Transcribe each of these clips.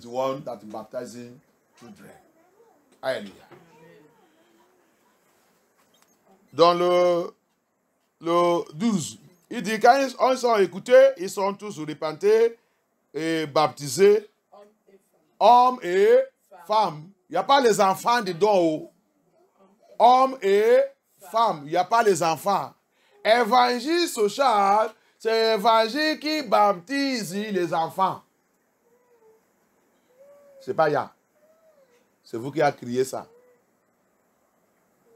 the one that is baptizing children. Alléluia. Dans le 12, il dit quand ils sont écoutés, ils sont tous repentés et baptisés, hommes et femmes. Il n'y a pas les enfants dedans. Hommes et femmes, il n'y a pas les enfants. Évangile social, c'est l'évangile qui baptise les enfants. C'est pas Ya. C'est vous qui avez crié ça.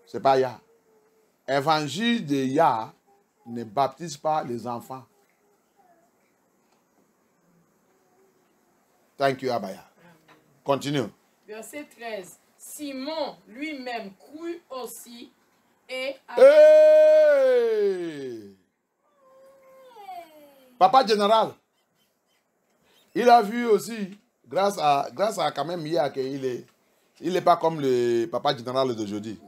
C'est pas Ya. Évangile de Ya ne baptise pas les enfants. Thank you, Abaya. Continue. Verset 13. Simon lui-même crut aussi et... Hey! Papa général, il a vu aussi, grâce à quand même hier qu'il il n'est pas comme le papa général d'aujourd'hui.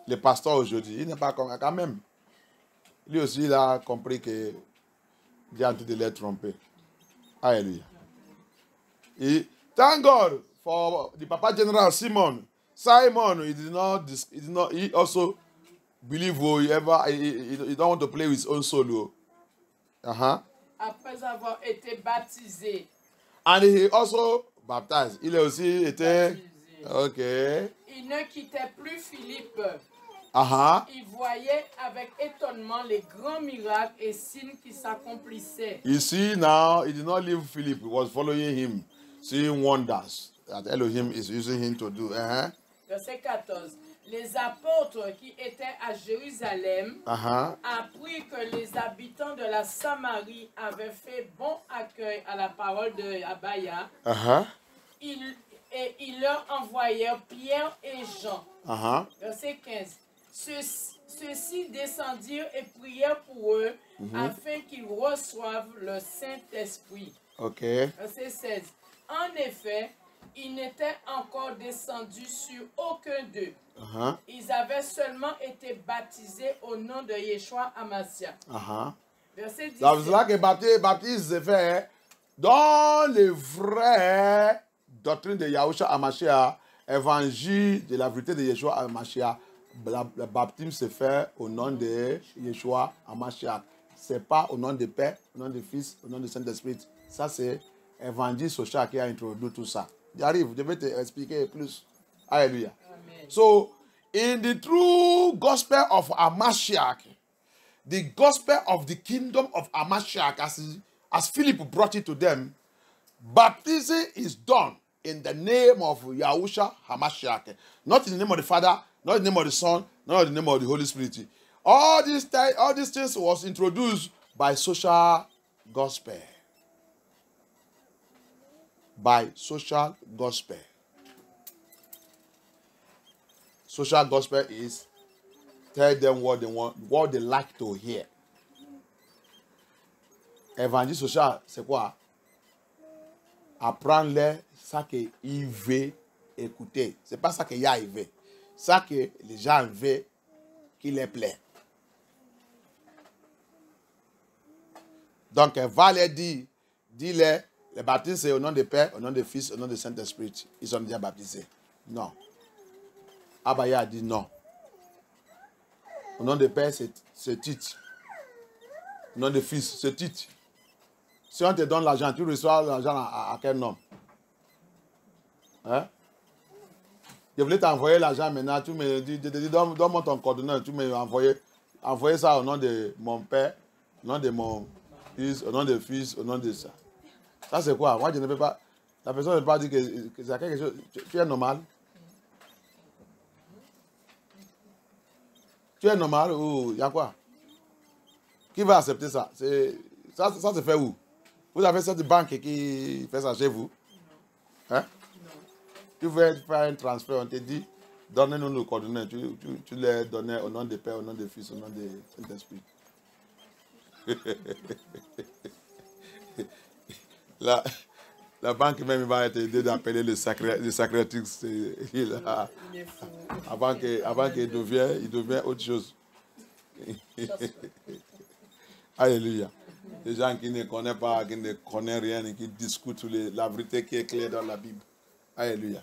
Le pasteur aujourd'hui, il n'est pas comme quand même. Lui aussi, il a compris que Dieu est en train de les tromper. Alléluia. Et thank God for the Papa General Simon. Simon, he also believe he don't want to play with his own soul. Après avoir été baptisé. And he also baptized. Il a aussi été Baptisé. Ok. Il ne quittait plus Philippe. Il voyait avec étonnement les grands miracles et signes qui s'accomplissaient. You see now, he did not leave Philip. He was following him, seeing wonders that Elohim is using him to do. Verset 14. Les apôtres qui étaient à Jérusalem apprirent que les habitants de la Samarie avaient fait bon accueil à la parole de Abaya. Ils leur envoyèrent Pierre et Jean. Verset 15. Ceux-ci descendirent et prièrent pour eux afin qu'ils reçoivent le Saint-Esprit. Verset 16. En effet, ils n'étaient encore descendus sur aucun d'eux. Ils avaient seulement été baptisés au nom de Yeshua Hamashiach. Verset 17. Ça veut dire que baptise se fait dans les vraies doctrines de Yahusha Hamashiach, évangile de la vérité de Yeshua Hamashiach. Le baptême se fait au nom de Yeshua Hamashiach. Ce n'est pas au nom de Père, au nom du Fils, au nom du Saint-Esprit. Ça, c'est l'évangile social qui a introduit tout ça. J'arrive, je vais te expliquer plus. Alléluia. Amen. So, in the true gospel of Hamashiach, the gospel of the kingdom of Hamashiach, as Philip brought it to them, baptism is done in the name of Yahusha Hamashiach. Not in the name of the Father, not in the name of the Son, not in the name of the Holy Spirit. All these things was introduced by social gospel. By social gospel. Social gospel is tell them what they want, what they like to hear. Évangile social, c'est quoi? Apprendre ça qu'ils veulent écouter. C'est pas ça qu'il y a veut. Ça que les gens veulent qui les plaît. Donc, elle va leur dire, dis-leur, le baptême c'est au nom du Père, au nom du Fils, au nom du Saint-Esprit. Ils sont déjà baptisés. Non. Abaya a dit non. Au nom du Père, c'est titre. Au nom du Fils, c'est titre. Si on te donne l'argent, tu reçois l'argent à quel nom? Hein? Je voulais t'envoyer l'argent maintenant, tu me dis, donne-moi ton coordonnée, tu m'as envoyé ça au nom de mon Père, au nom de mon Fils, au nom de Fils, au nom de ça. Ça c'est quoi? Moi je ne peux pas, la personne ne peut pas dire que c'est quelque chose, tu es normal? Tu es normal ou il y a quoi? Qui va accepter ça? Ça se fait où? Vous avez cette banque qui fait ça chez vous? Hein? Tu veux faire un transfert, on te dit, donnez-nous nos coordonnées. Tu les donnes au nom du Père, au nom du Fils, au nom du Saint-Esprit. La banque même va t'aider d'appeler le sacratus. Avant qu'il devienne autre chose. Alléluia. Les gens qui ne connaissent pas, qui ne connaissent rien et qui discutent la vérité qui est claire dans la Bible. Hallelujah.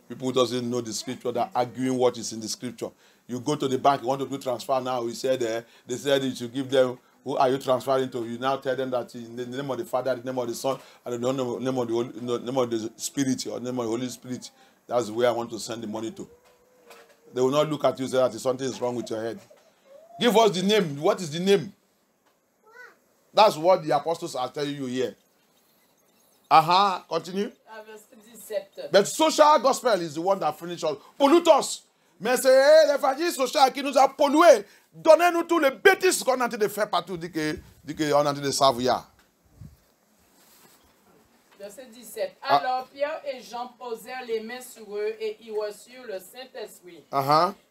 People doesn't know the scripture, they're arguing what is in the scripture. You go to the bank, you want to do transfer now, they said you should give them, who are you transferring to? You now tell them that in the name of the Father, the name of the Son, and the name of the Spirit, or the name of the Holy Spirit. That's where I want to send the money to. They will not look at you and say that something is wrong with your head. Give us the name. What is the name? That's what the apostles are telling you here. Continue. But social gospel is the one that finishes us. Pollute us. Mais c'est l'évangile social qui nous a pollués. Donnez-nous tous les bêtises qu'on est en train de faire partout. Dit qu'on est en train de savoir. Verset 17. Alors Pierre et Jean posèrent les mains sur eux et ils reçurent le Saint-Esprit.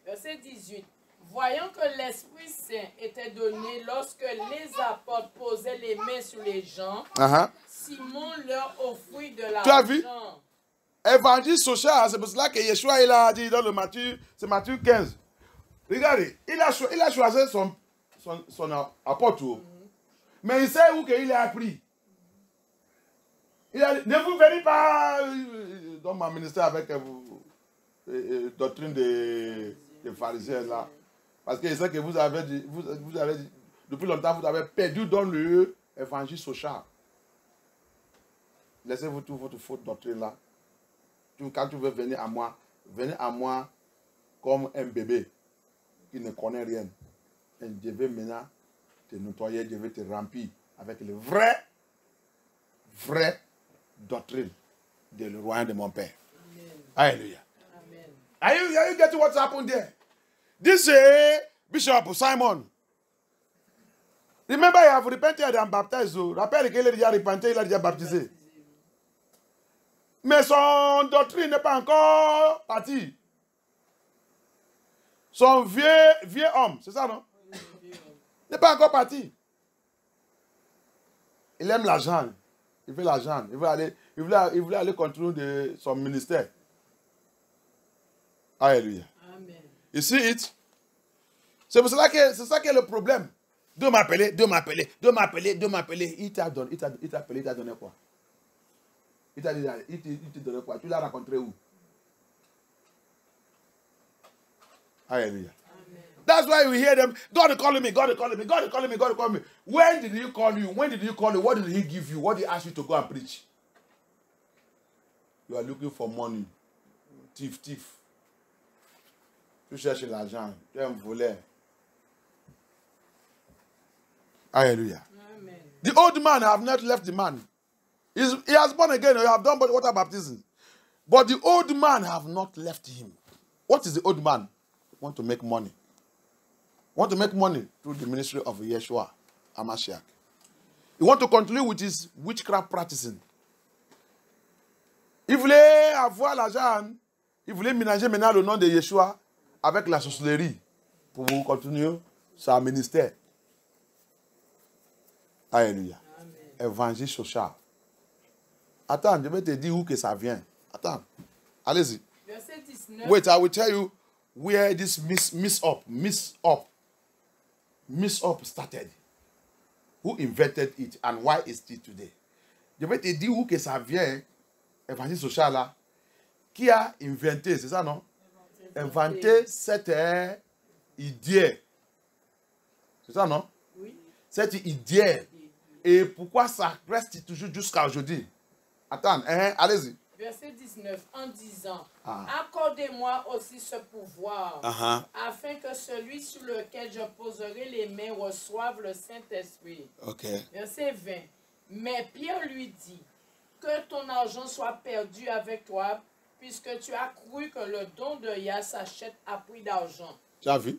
Verset 18. Voyant que l'Esprit Saint était donné lorsque les apôtres posaient les mains sur les gens, Simon leur offrit de l'argent. Tu as vu? Évangile social, c'est pour cela que Yeshua il a dit dans le Matthieu, c'est Matthieu 15. Regardez, il a choisi son apôtre. Mais il sait où qu'il a appris. Il a dit, ne vous venez pas dans ma ministère avec doctrine des pharisiens là. Parce qu'il sait que vous avez depuis longtemps, vous avez perdu dans le évangile social. Laissez-vous toute votre faute doctrine là. Quand tu veux venir à moi, venez à moi comme un bébé qui ne connaît rien. Et je vais maintenant te nettoyer, je vais te remplir avec les vraies doctrines du royaume de mon Père. Amen. Hallelujah. Amen. Are you getting what's happened there? This is Bishop Simon. Remember, you have repented and baptized. Rappelle qu'il a déjà repenté, il a déjà baptisé. Mais son doctrine n'est pas encore partie. Son vieux homme, c'est ça, non? N'est pas encore parti. Il aime l'argent. Il veut l'argent. Il voulait aller continuer son ministère. Alléluia. Amen. You see it? C'est pour cela que c'est ça qui est le problème. Dieu m'a appelé. Il t'a appelé, il t'a donné quoi? Il t'a donné quoi? Tu l'as rencontré où? Hallelujah. Amen. That's why we hear them. God is calling me. When did he call you? What did he give you? What did he ask you to go and preach? You are looking for money. Thief. Tu cherches l'argent. Tu es un voleur. Hallelujah. Amen. The old man have not left the man. He has born again. You have done water baptism. But the old man have not left him. What is the old man? Want to make money. Want to make money through the ministry of Yeshua HaMashiach. He want to continue with his witchcraft practicing. Il voulait avoir l'argent. Il voulait ménager maintenant le nom de Yeshua avec la sorcellerie pour continuer son ministère. Alléluia. Évangile social. Attends, je vais te dire où que ça vient. Attends. Allez-y. Verset 19. Wait, I will tell you where this miss up started. Who invented it and why it's still today. Je vais te dire où que ça vient, évangile social là. Qui a inventé, c'est ça non? Inventé cette idée. C'est ça non? Oui. Cette idée. Et pourquoi ça reste toujours jusqu'à aujourd'hui? Attends, allez-y. Verset 19, en disant, accordez-moi aussi ce pouvoir, afin que celui sur lequel je poserai les mains reçoive le Saint-Esprit. Okay. Verset 20, mais Pierre lui dit, que ton argent soit perdu avec toi, puisque tu as cru que le don de Yah s'achète à prix d'argent. Tu as vu?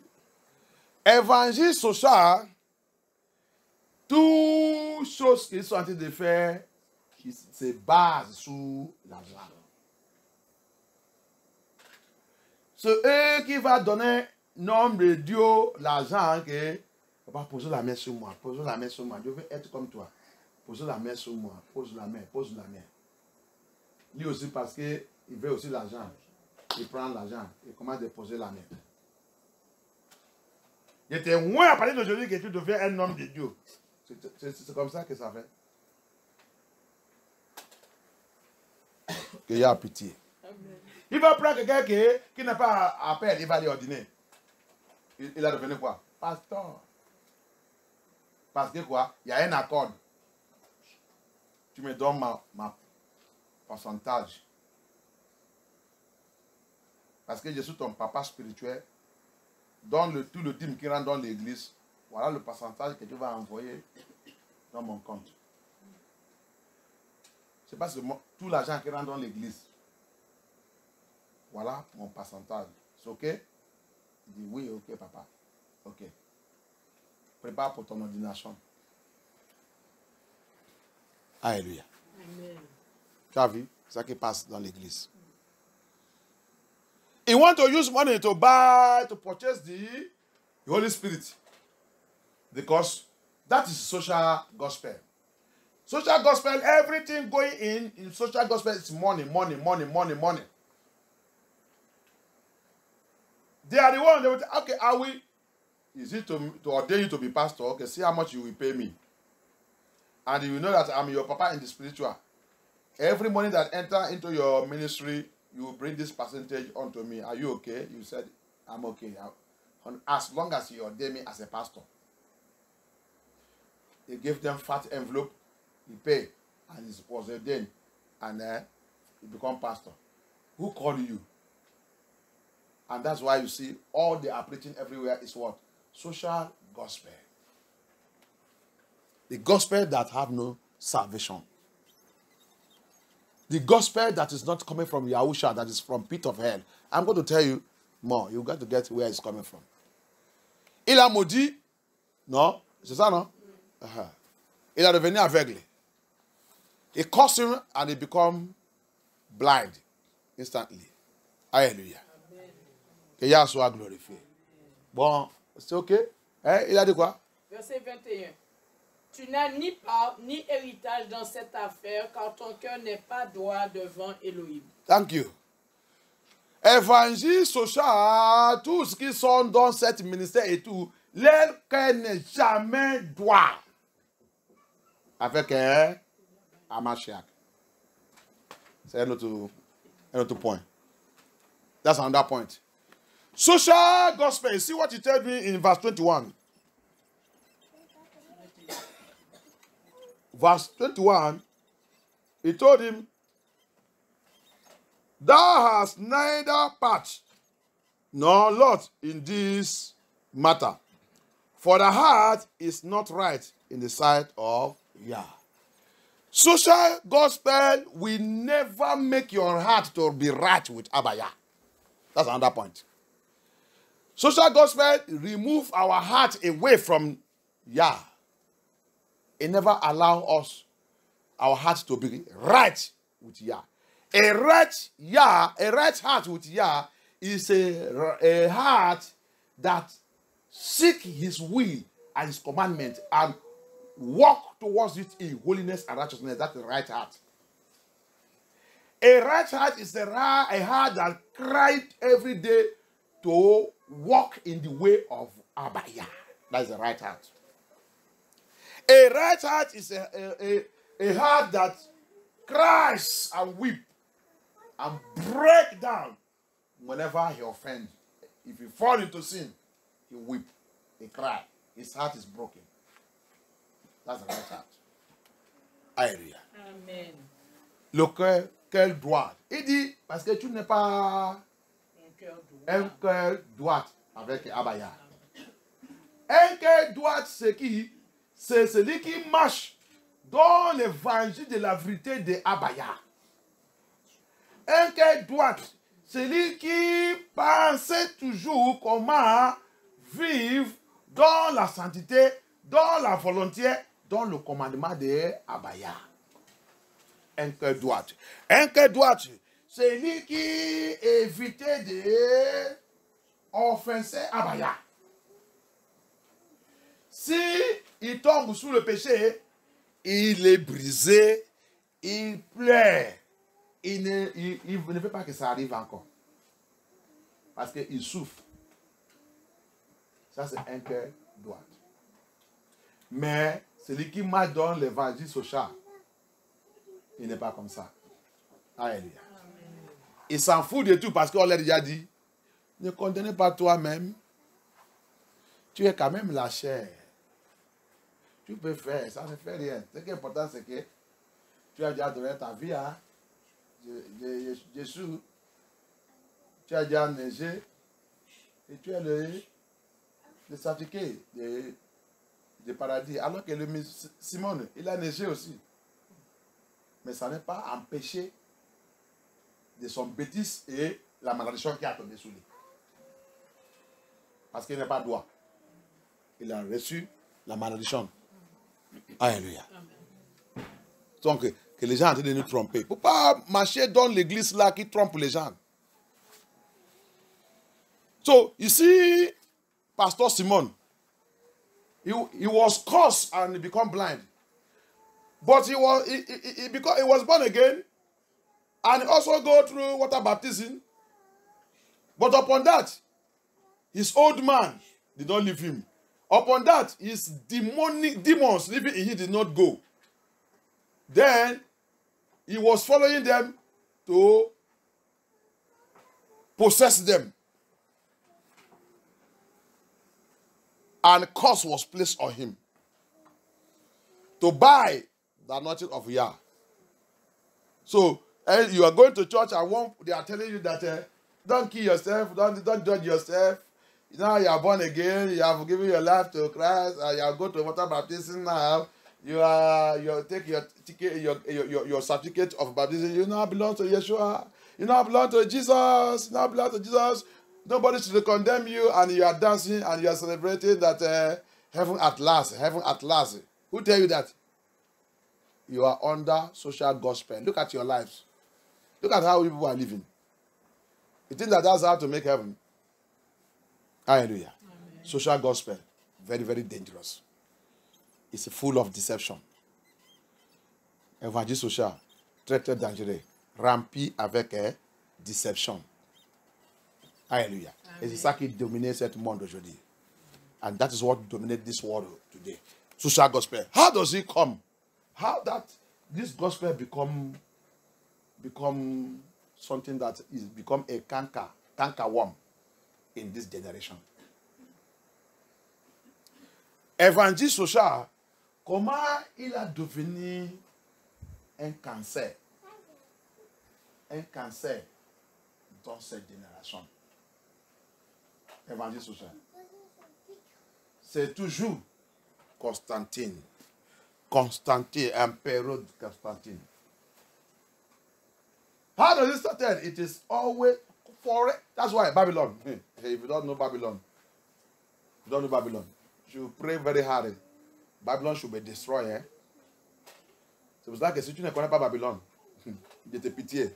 Évangile social, toutes choses qu'ils sont en train de faire, qui se basent sur l'argent. C'est eux qui vont donner nom de Dieu l'argent que va poser la main sur moi, je veux être comme toi. Pose la main sur moi, pose la main. Lui aussi parce qu'il veut aussi l'argent. Il prend l'argent et commence à poser la main. Il était moins à parler d'aujourd'hui que tu deviens un homme de Dieu. C'est comme ça que ça fait. Qu'il y a pitié. Il va prendre quelqu'un qui n'a pas appel, il va lui ordonner. Il a devenu quoi? Pasteur. Parce que quoi? Il y a un accord. Tu me donnes ma pourcentage. Parce que je suis ton papa spirituel. Donne tout le dîme qui rentre dans l'église. Voilà le pourcentage que tu vas envoyer dans mon compte. C'est pas seulement tout l'argent qui rentre dans l'église. Voilà mon pourcentage. C'est ok? Il dit oui, ok papa. Ok. Prépare pour ton ordination. Alléluia. Amen. Tu as vu? C'est ça qui passe dans l'église. He want to use money to buy, to purchase the Holy Spirit. Because that is social gospel. Social gospel, everything going in social gospel is money, money, money, money, money. They are the one, they will say, okay, are we, is it to ordain you to be pastor? Okay, see how much you will pay me. And you know that I'm your papa in the spiritual. Every money that enter into your ministry, you will bring this percentage onto me. Are you okay? You said, I'm okay. As long as you ordain me as a pastor. They gave them fat envelope, he paid, and he was ordained, and he become pastor. Who called you? And that's why you see all they are preaching everywhere is what? Social gospel. The gospel that have no salvation. The gospel that is not coming from Yahusha, that is from pit of hell. I'm going to tell you more. You got to get where it's coming from. Il a maudit. Non? C'est ça, non? Il est devenu aveugle. He cursed him and he become blind instantly. Alléluia. Que Yah soit glorifié. Bon, c'est ok. Hein? Il a dit quoi? Verset 21. Tu n'as ni part ni héritage dans cette affaire, car ton cœur n'est pas droit devant Elohim. Thank you. Évangile social, tout ce qui sont dans cette ministère et tout, leur cœur n'est jamais droit avec un Hamashiach. C'est un autre point. That's another point. Social gospel. You see what he told me in verse 21. Verse 21, he told him, thou hast neither part nor lot in this matter, for the heart is not right in the sight of Yah. Social gospel will never make your heart to be right with Abba Yah. That's another point. Social gospel remove our heart away from Yah. It never allow us, our heart to be right with Yah. A right heart with Yah is a heart that seek his will and his commandment and walk towards it in holiness and righteousness. That's the right heart. A right heart is a heart that cried every day to walk in the way of Abba Yah. That's the right heart. A right heart is a heart that cries and weeps and break down whenever he offends. If he falls into sin, he weeps, he cries. His heart is broken. That's the right heart. Alléluia. Amen. Le cœur droit. Il dit, parce que tu n'es pas un cœur droit avec Abba Yah. Un cœur droit, c'est qui? C'est celui qui marche dans l'évangile de la vérité de Abba Yah. Un cœur droit, celui qui pensait toujours comment vivre dans la sainteté, dans la volonté, dans le commandement de Abba Yah. Un cœur droit. Un cœur droit, c'est lui qui évitait de offenser Abba Yah. Si il tombe sous le péché, il est brisé, il pleure. Il ne veut pas que ça arrive encore. Parce qu'il souffre. Ça, c'est un cœur droit. Mais celui qui marche dans l'évangile social, il n'est pas comme ça. Alléluia. Il s'en fout de tout parce qu'on l'a déjà dit. Ne condamnez pas toi-même. Tu es quand même la chair. Tu peux faire, ça ne fait rien. Ce qui est important, c'est que tu as déjà donné ta vie à Jésus. Tu as déjà neigé et tu es le certificat de paradis. Alors que le Simon, il a neigé aussi. Mais ça n'est pas empêché de son bêtise et la malédiction qui a tombé sous lui. Parce qu'il n'a pas droit. Il a reçu la malédiction. Alléluia. Donc, que les gens sont en train de nous tromper. Il ne faut pas marcher dans l'église là qui trompe les gens. So, ici, Pastor Simon, he was cursed and he became blind. But he was born again and also go through water baptism. But upon that, his old man did not leave him. Upon that, his demons living in him did not go. Then, he was following them to possess them. And curse was placed on him to buy the anointing of Yah. So, you are going to church and they are telling you that don't kill yourself, don't judge yourself. Now you are born again, you have given your life to Christ, you are going to water baptism now. You take your ticket, your certificate of baptism. You now belong to Yeshua. You now belong to Jesus. You now belong to Jesus. Nobody should condemn you, and you are dancing and you are celebrating that heaven at last, heaven at last. Who tell you that? You are under social gospel. Look at your lives. Look at how people are living. You think that that's how to make heaven? Hallelujah. Amen. Social gospel, very, very dangerous. It's full of deception. Évangile social, très, très dangereux. Rempli avec déception. Alléluia. Et c'est ça qui domine ce monde aujourd'hui. And that is what dominates this world today. Social gospel. How does it come? How that this gospel become something that is become a canker worm in this generation. Évangile social, comment il a devenu un cancer? Un cancer dans cette génération. Évangile social. C'est toujours Constantine. Constantine, Emperor Constantine. How does it start? It is always for it. That's why Babylon. If you don't know Babylon, you pray very hard. Babylon should be destroyed. Eh? C'est pour ça que si tu ne connais pas Babylone, je te pitié.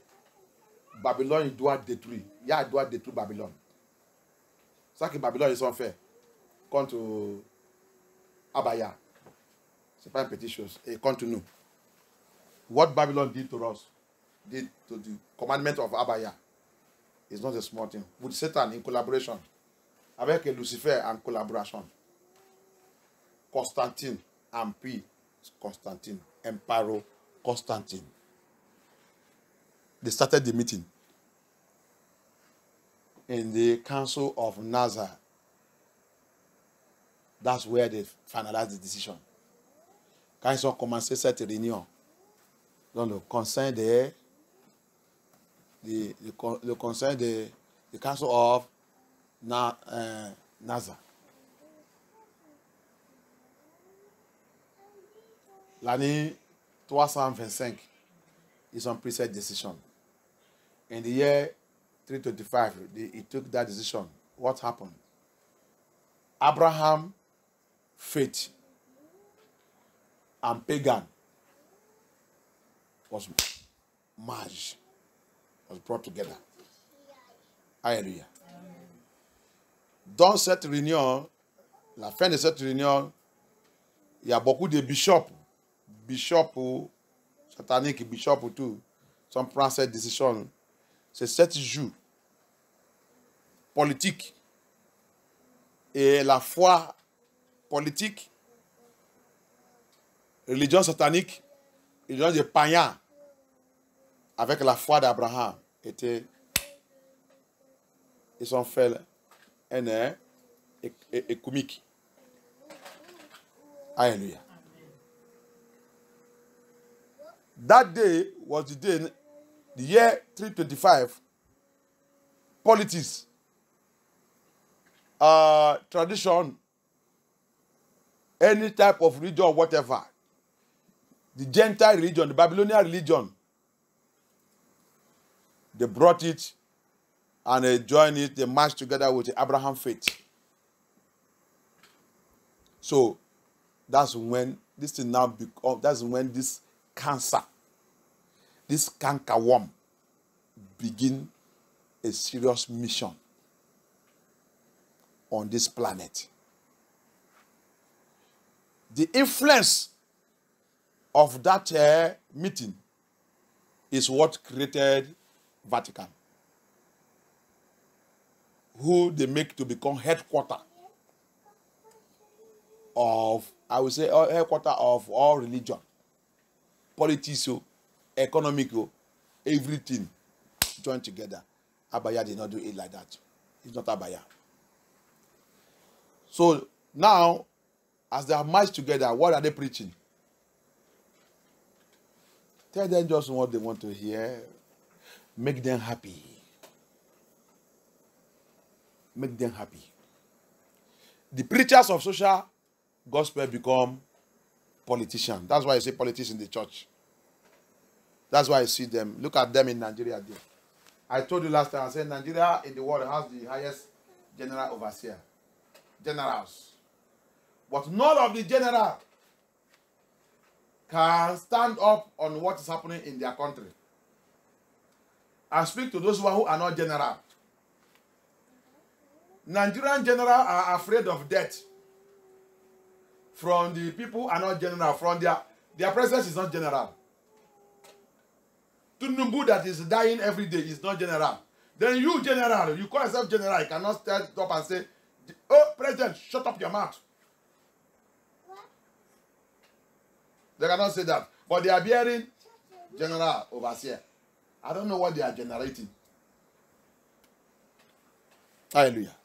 Babylone, il doit détruire. Yah doit détruire Babylone. C'est ça que Babylone, ils ont fait contre Abaya. Ce n'est pas une petite chose. Et contre nous. What Babylon did to us, did to the commandment of Abaya, is not a small thing. With Satan in collaboration. Avec Lucifer en collaboration. Constantine, Empire Constantine, Emperor Constantine. They started the meeting in the Council of Nazareth. That's where they finalized the decision. Quand ils ont commencé cette réunion, dans le conseil le conseil de the Council of Nazareth. L'année 325, ils ont pris cette décision. In the year 325, he took that decision. What happened? Abraham, faith, and pagan was merged, was brought together. Alléluia. Dans cette réunion, la fin de cette réunion, il y a beaucoup de bishops sataniques, bishops tout, sont prend cette décision. C'est 7 jours politique et la foi politique religion satanique, religion des païens, avec la foi d'Abraham, ils sont faits un air et comique. Hallelujah. That day was the day, the year 325, politics, tradition, any type of religion, whatever, the Gentile religion, the Babylonian religion, they brought it and they joined it, they marched together with the Abraham faith. So that's when this thing now become, that's when this cancer, this cankerworm begin a serious mission on this planet. The influence of that meeting is what created Vatican, who they make to become headquarter of, I would say, headquarter of all religion, politics, economic, everything joined together. Abaya did not do it like that. It's not Abaya. So now, as they are marched together, what are they preaching? Tell them just what they want to hear. Make them happy. Make them happy. The preachers of social gospel become politicians. That's why you see politics in the church. That's why I see them. Look at them in Nigeria there. I told you last time, I said Nigeria in the world has the highest general overseer. Generals. But none of the generals can stand up on what is happening in their country. I speak to those who are not general. Nigerian generals are afraid of death from the people who are not general. From their presence is not general. Tunumbu that is dying every day is not general. Then you general, you call yourself general, you cannot stand up and say, oh, President, shut up your mouth. They cannot say that. But they are bearing general overseer. I don't know what they are generating. Hallelujah.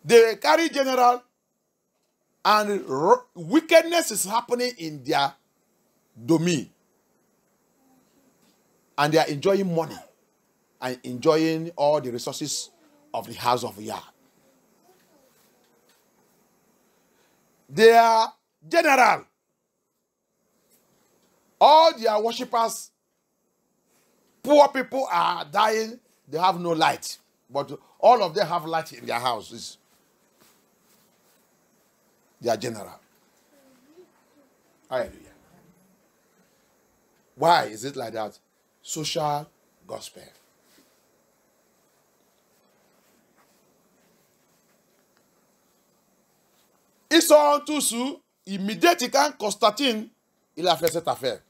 They carry general and wickedness is happening in their domain. And they are enjoying money and enjoying all the resources of the house of Yah. They are general. All their worshippers, poor people are dying. They have no light. But all of them have light in their houses. They are general. Hallelujah. Why is it like that? Social gospel. Ils sont tous immédiatement quand Constantine il a fait cette affaire.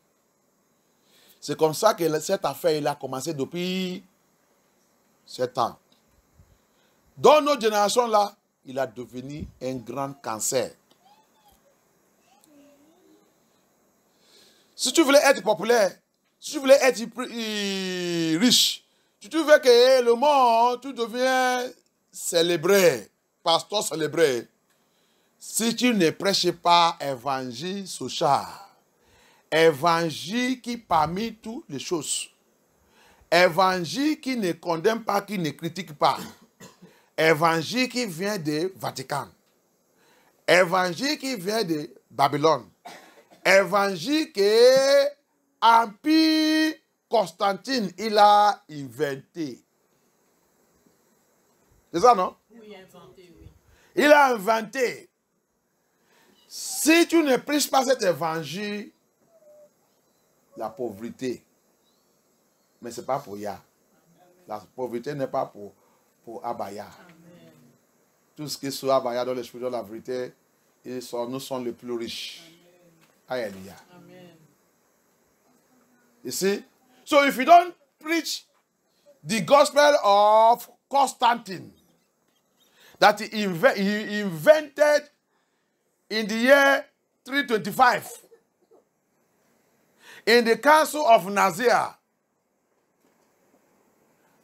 C'est comme ça que cette affaire il a commencé depuis 7 ans. Dans notre génération là, il a devenu un grand cancer. Si tu voulais être populaire, si tu voulais être riche, si tu veux que le monde, tu deviens célébré, pasteur célébré. Si tu ne prêches pas évangile social, évangile qui parmi toutes les choses, évangile qui ne condamne pas, qui ne critique pas, évangile qui vient de Vatican, évangile qui vient de Babylone, évangile que Empire Constantine il a inventé. C'est ça, non? Oui, inventé, oui. Il a inventé. Si tu ne prêches pas cet évangile, la pauvreté. Mais ce n'est pas pour Yah. La pauvreté n'est pas pour Abaya. Amen. Tout ce qui est sur Abaya dans l'esprit de la vérité, nous sommes les plus riches. Alléluia. Amen. You see? So if you don't preach the gospel of Constantine that he invented in the year 3:25. In the Council of Nicaea,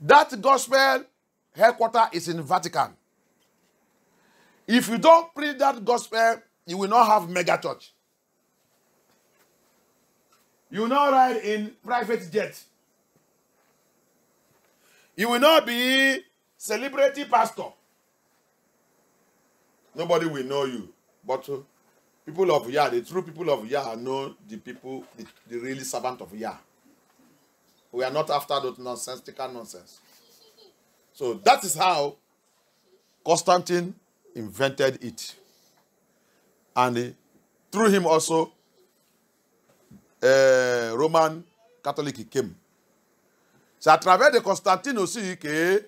that gospel headquarters is in Vatican. If you don't preach that gospel, you will not have mega church. You will not ride in private jet. You will not be celebrity pastor. Nobody will know you. But people of Yah, the true people of Yah know the people, the really servant of Yah. We are not after those nonsensical nonsense. So that is how Constantine invented it. And through him also, Roman Catholic came. C'est à travers de Constantine aussi que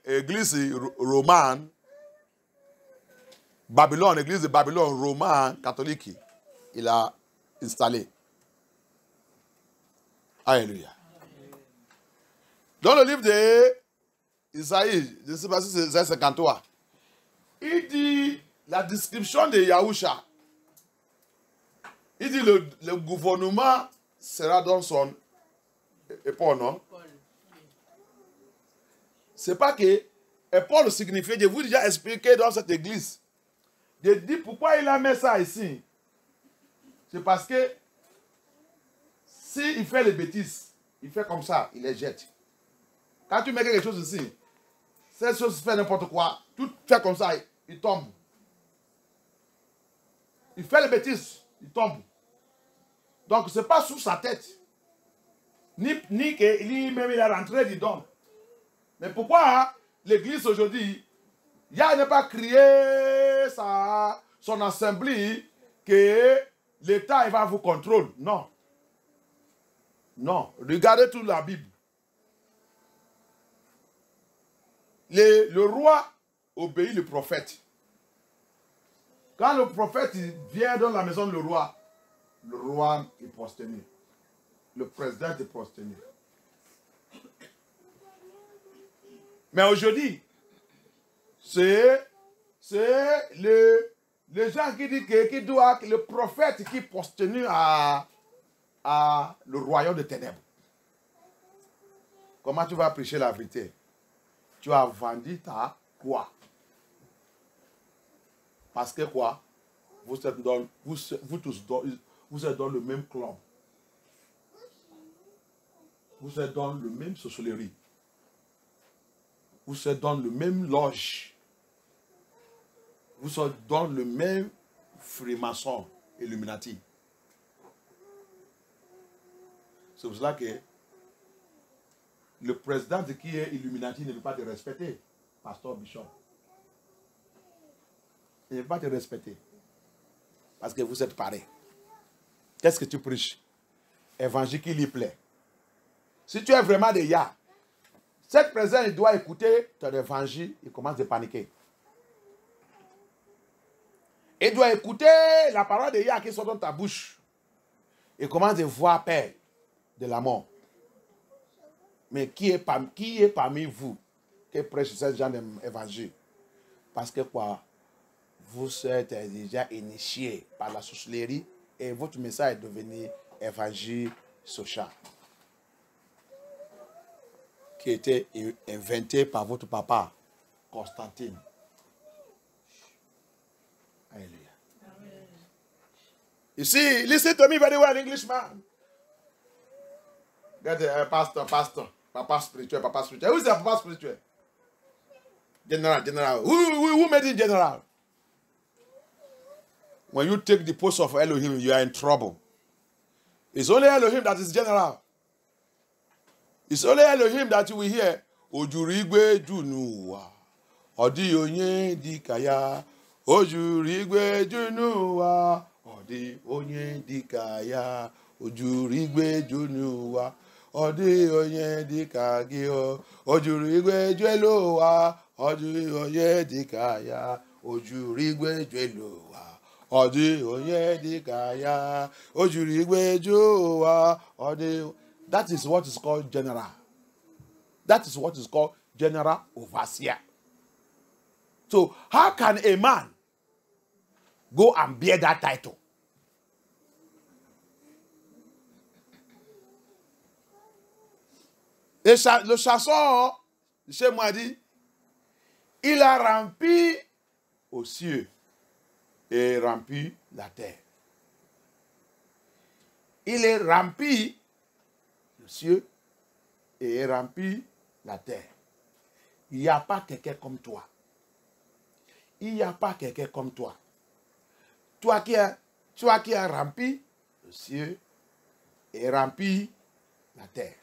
l'église romane, Babylone, l'église de Babylone romane catholique, il a installé. Alléluia. Dans le livre d'Isaïe, je ne sais pas si c'est 53, il dit la description de Yahusha. Il dit le gouvernement sera dans son épaule, non? C'est pas que épaule signifie, je vous ai déjà expliqué dans cette église. Je dis pourquoi il a mis ça ici. C'est parce que s'il fait les bêtises, il fait comme ça, il les jette. Quand tu mets quelque chose ici, cette chose fait n'importe quoi, tout fait comme ça, il tombe. Il fait les bêtises, il tombe. Donc ce n'est pas sous sa tête. Ni même il a rentré dedans. Mais pourquoi l'église aujourd'hui, Yah n'a pas crié son assemblée que l'État va vous contrôler. Non. Non. Regardez toute la Bible. Le roi obéit le prophète. Quand le prophète vient dans la maison de le roi est prosterné. Le président est prosterné. Mais aujourd'hui, c'est les gens qui disent que le prophète qui est prosterné à le royaume des ténèbres. Comment tu vas prêcher la vérité? Tu as vendu ta quoi? Parce que quoi? Vous êtes dans le même club. Vous êtes dans le même sorcellerie. Vous êtes dans le même loge. Vous êtes dans le même franc-maçon Illuminati. C'est pour cela que le président qui est Illuminati ne veut pas te respecter, pasteur Bishop. Il ne veut pas te respecter. Parce que vous êtes pareil. Qu'est-ce que tu prêches? Évangile qui lui plaît. Si tu es vraiment de Yah, cette personne il doit écouter ton évangile, il commence à paniquer. Il doit écouter la parole de Yah qui sort dans ta bouche. Il commence à voir peur de la mort. Mais qui est parmi vous qui prêche ce genre d'évangile? Parce que quoi? Vous êtes déjà initié par la sorcellerie et votre message est devenu évangile social. Qui a été inventé par votre papa, Constantine. Alléluia. You see, listen to me very well, Englishman. Get a pastor, papa spiritual. Who is the papa spiritual? General. Who made it general? When you take the post of Elohim, you are in trouble. It's only Elohim that is general. It's only Elohim that you will hear. Ojurigwe junuwa. Odi onye dikaya. Ojurigwe junuwa. Odi onye dikaya. Ojurigwe junuwa. Odi onye dikagio. Ojurigwe juelowa. Odi onye dikaya. Ojurigwe juelowa. Odi onye dikaya. Ojurigwe juwa. Odi. That is what is called general. That is what is called general overseer. So how can a man go and bear that title. Et le chasseur, chez moi dit, il a rempli aux cieux et rempli la terre. Il est rempli le cieux et rempli la terre. Il n'y a pas quelqu'un comme toi. Il n'y a pas quelqu'un comme toi. Toi qui as rempli le ciel et rempli la terre.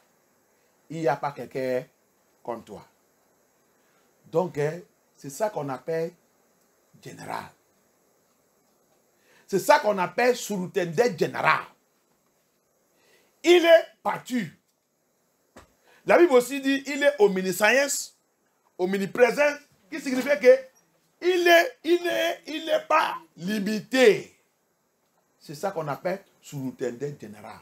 Il n'y a pas quelqu'un comme toi. Donc, c'est ça qu'on appelle général. C'est ça qu'on appelle surintendant général. Il est partout. La Bible aussi dit il est omniscience, omniprésent, qui signifie que il n'est pas limité. C'est ça qu'on appelle surintendant général.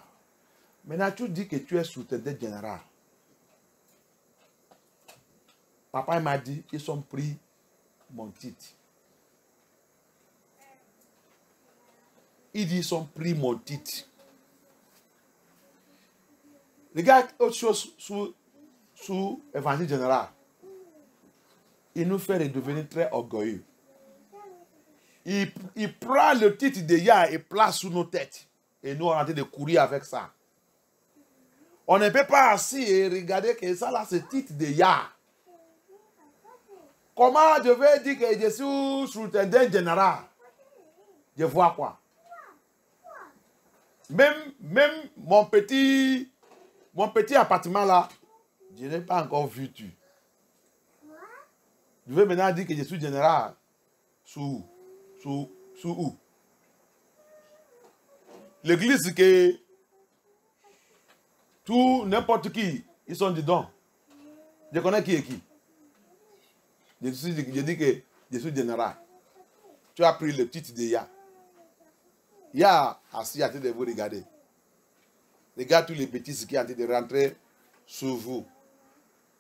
Maintenant, tu dis que tu es surintendant général. Papa m'a dit qu'ils ont pris mon titre. Il dit ils ont pris mon titre. Regarde autre chose sous l'évangile général. Il nous fait devenir très orgueilleux. Il prend le titre de Yah et place sous nos têtes. Et nous, on est en train de courir avec ça. On ne peut pas assis et regarder que ça là, c'est le titre de Yah. Comment je vais dire que je suis surintendant général? Je vois quoi? Même mon petit appartement là, je n'ai pas encore vu tu. Je vais maintenant dire que je suis général. Sous où? L'église que tout, n'importe qui, ils sont dedans. Je connais qui est qui. Je dis que je suis général. Tu as pris le titre de Yah. Yah assis à train de vous regarder. Regarde tous les bêtises qui ont été de rentrer sur vous.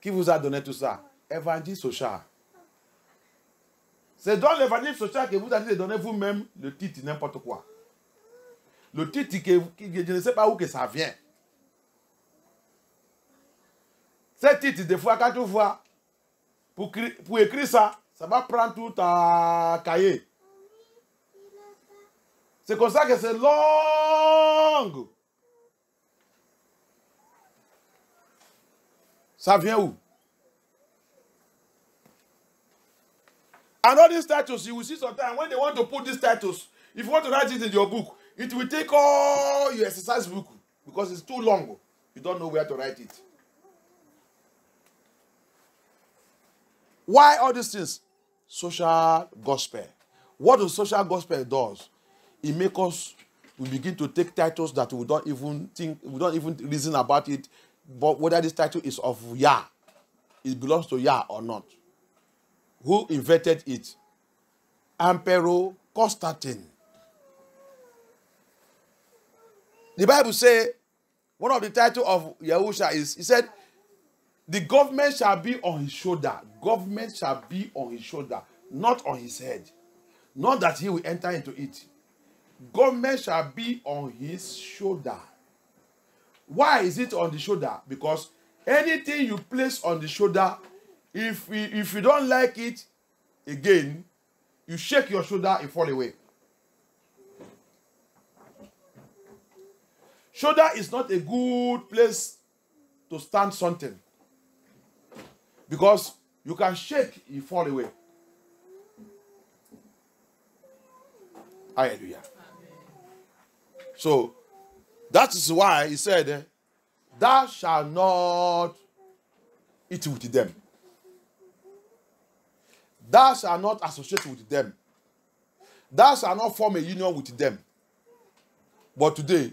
Qui vous a donné tout ça? Évangile social. C'est dans l'évangile social que vous avez donné vous-même le titre n'importe quoi. Le titre que je ne sais pas où que ça vient. Ce titre, des fois, quand tu vois, pour écrire ça, ça va prendre tout ta cahier. C'est comme ça que c'est long. Ça vient où? Another status, you will see sometimes when they want to put this status, if you want to write it in your book, it will take all your exercise book because it's too long. You don't know where to write it. Why all these things? Social gospel. What the social gospel does, it makes us, we begin to take titles that we don't even think, we don't even reason about it, but whether this title is of Yah, it belongs to Yah or not. Who invented it? Emperor Constantine. The Bible says, one of the titles of Yahusha is, he said, the government shall be on his shoulder. Government shall be on his shoulder, not on his head. Not that he will enter into it. Government shall be on his shoulder. Why is it on the shoulder? Because anything you place on the shoulder, if you don't like it, again, you shake your shoulder, it fall away. Shoulder is not a good place to stand something. Because you can shake, it fall away. Hallelujah. Amen. So, that is why he said, thou shalt not eat with them. Thou shalt not associate with them. Thou shalt not form a union with them. But today,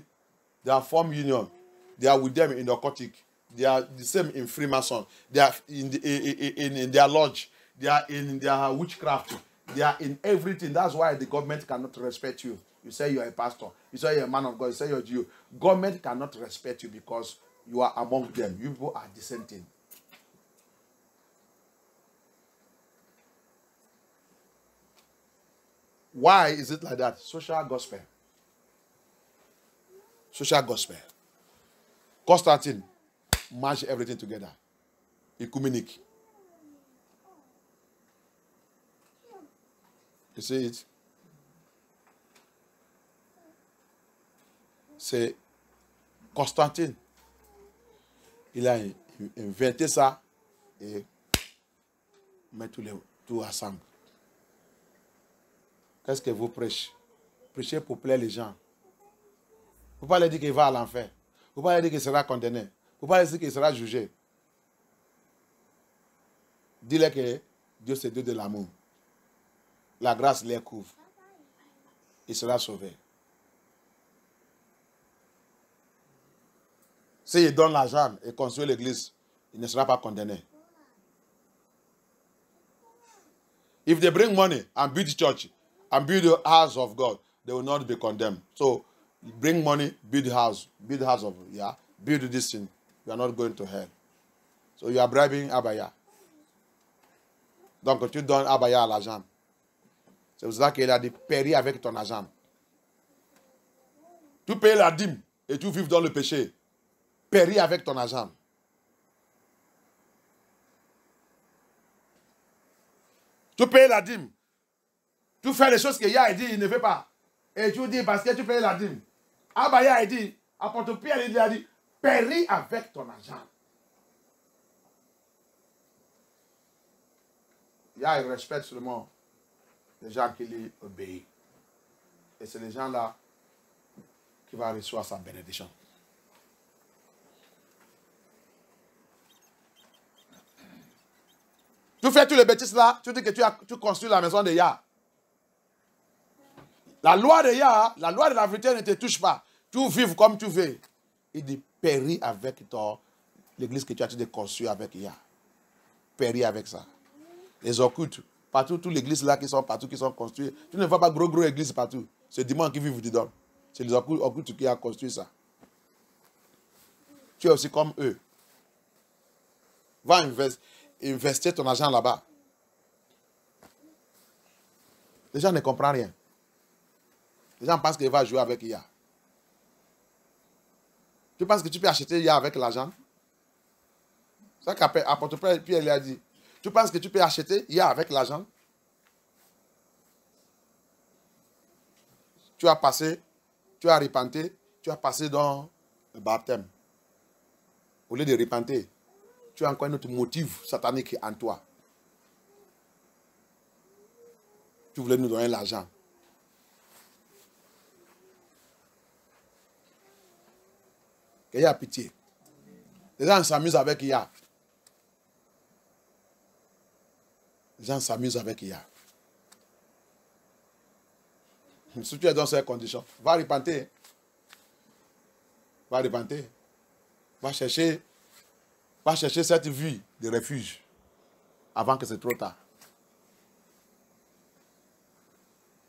they have formed union. They are with them in the occultic. They are the same in Freemason. They are in their lodge. They are in their witchcraft. They are in everything. That's why the government cannot respect you. You say you are a pastor. You say you are a man of God. You say you are a Jew. Government cannot respect you because you are among them. You people are dissenting. Why is it like that? Social gospel. Social gospel. Constantine mash everything together. Ecumenic. You see it? C'est Constantine. Il a inventé ça et met tout ensemble. Qu'est-ce que vous prêchez? Prêchez pour plaire les gens. Vous ne pouvez pas leur dire qu'il va à l'enfer. Vous ne pouvez pas leur dire qu'il sera condamné. Vous ne pouvez pas leur dire qu'il sera jugé. Dis-leur que Dieu c'est Dieu de l'amour. La grâce les couvre. Il sera sauvé. S'il donne l'argent et construit l'église, il ne sera pas condamné. If they bring money and build church and build the house of God, they will not be condemned. So, bring money, build house of, build this thing. You are not going to hell. So, you are bribing Abaya. Donc, tu donnes Abaya à l'argent. C'est pour ça qu'il a dit, péris avec ton argent. Tu payes la dîme et tu vives dans le péché. Péris avec ton argent. Tu payes la dîme. Tu fais les choses que Yah a dit, il ne veut pas. Et tu dis, parce que tu payes la dîme. Abaya a dit, apôtre Pierre, il a dit, péris avec ton argent. Yah, il respecte seulement les gens qui lui obéissent. Et c'est les gens-là qui vont recevoir sa bénédiction. Tu fais tous les bêtises là, tu dis que tu construis la maison de Yah. La loi de Yah, la loi de la vérité ne te touche pas. Tu vives comme tu veux. Il dit, péris avec l'église que tu as de construire avec Yah. Péris avec ça. Les occultes, partout, toutes les églises là qui sont partout, qui sont construites. Tu ne vois pas gros églises partout. C'est dimanche qui vivent dedans. C'est les occultes qui ont construit ça. Tu es aussi comme eux. Va investir ton argent là-bas. Les gens ne comprennent rien. Les gens pensent qu'il va jouer avec Yah. Tu penses que tu peux acheter Yah avec l'argent? C'est ça qu'apôtre Pierre lui a dit. Tu penses que tu peux acheter Yah avec l'argent? Tu as passé, tu as repenté, tu as passé dans le baptême. Au lieu de repenter, tu as encore un autre motif satanique en toi. Tu voulais nous donner l'argent. Que Yah a pitié. Les gens s'amusent avec Yah. Les gens s'amusent avec Yah. Si tu es dans ces conditions, va repenter. Va repenter. Va chercher cette vie de refuge avant que c'est trop tard.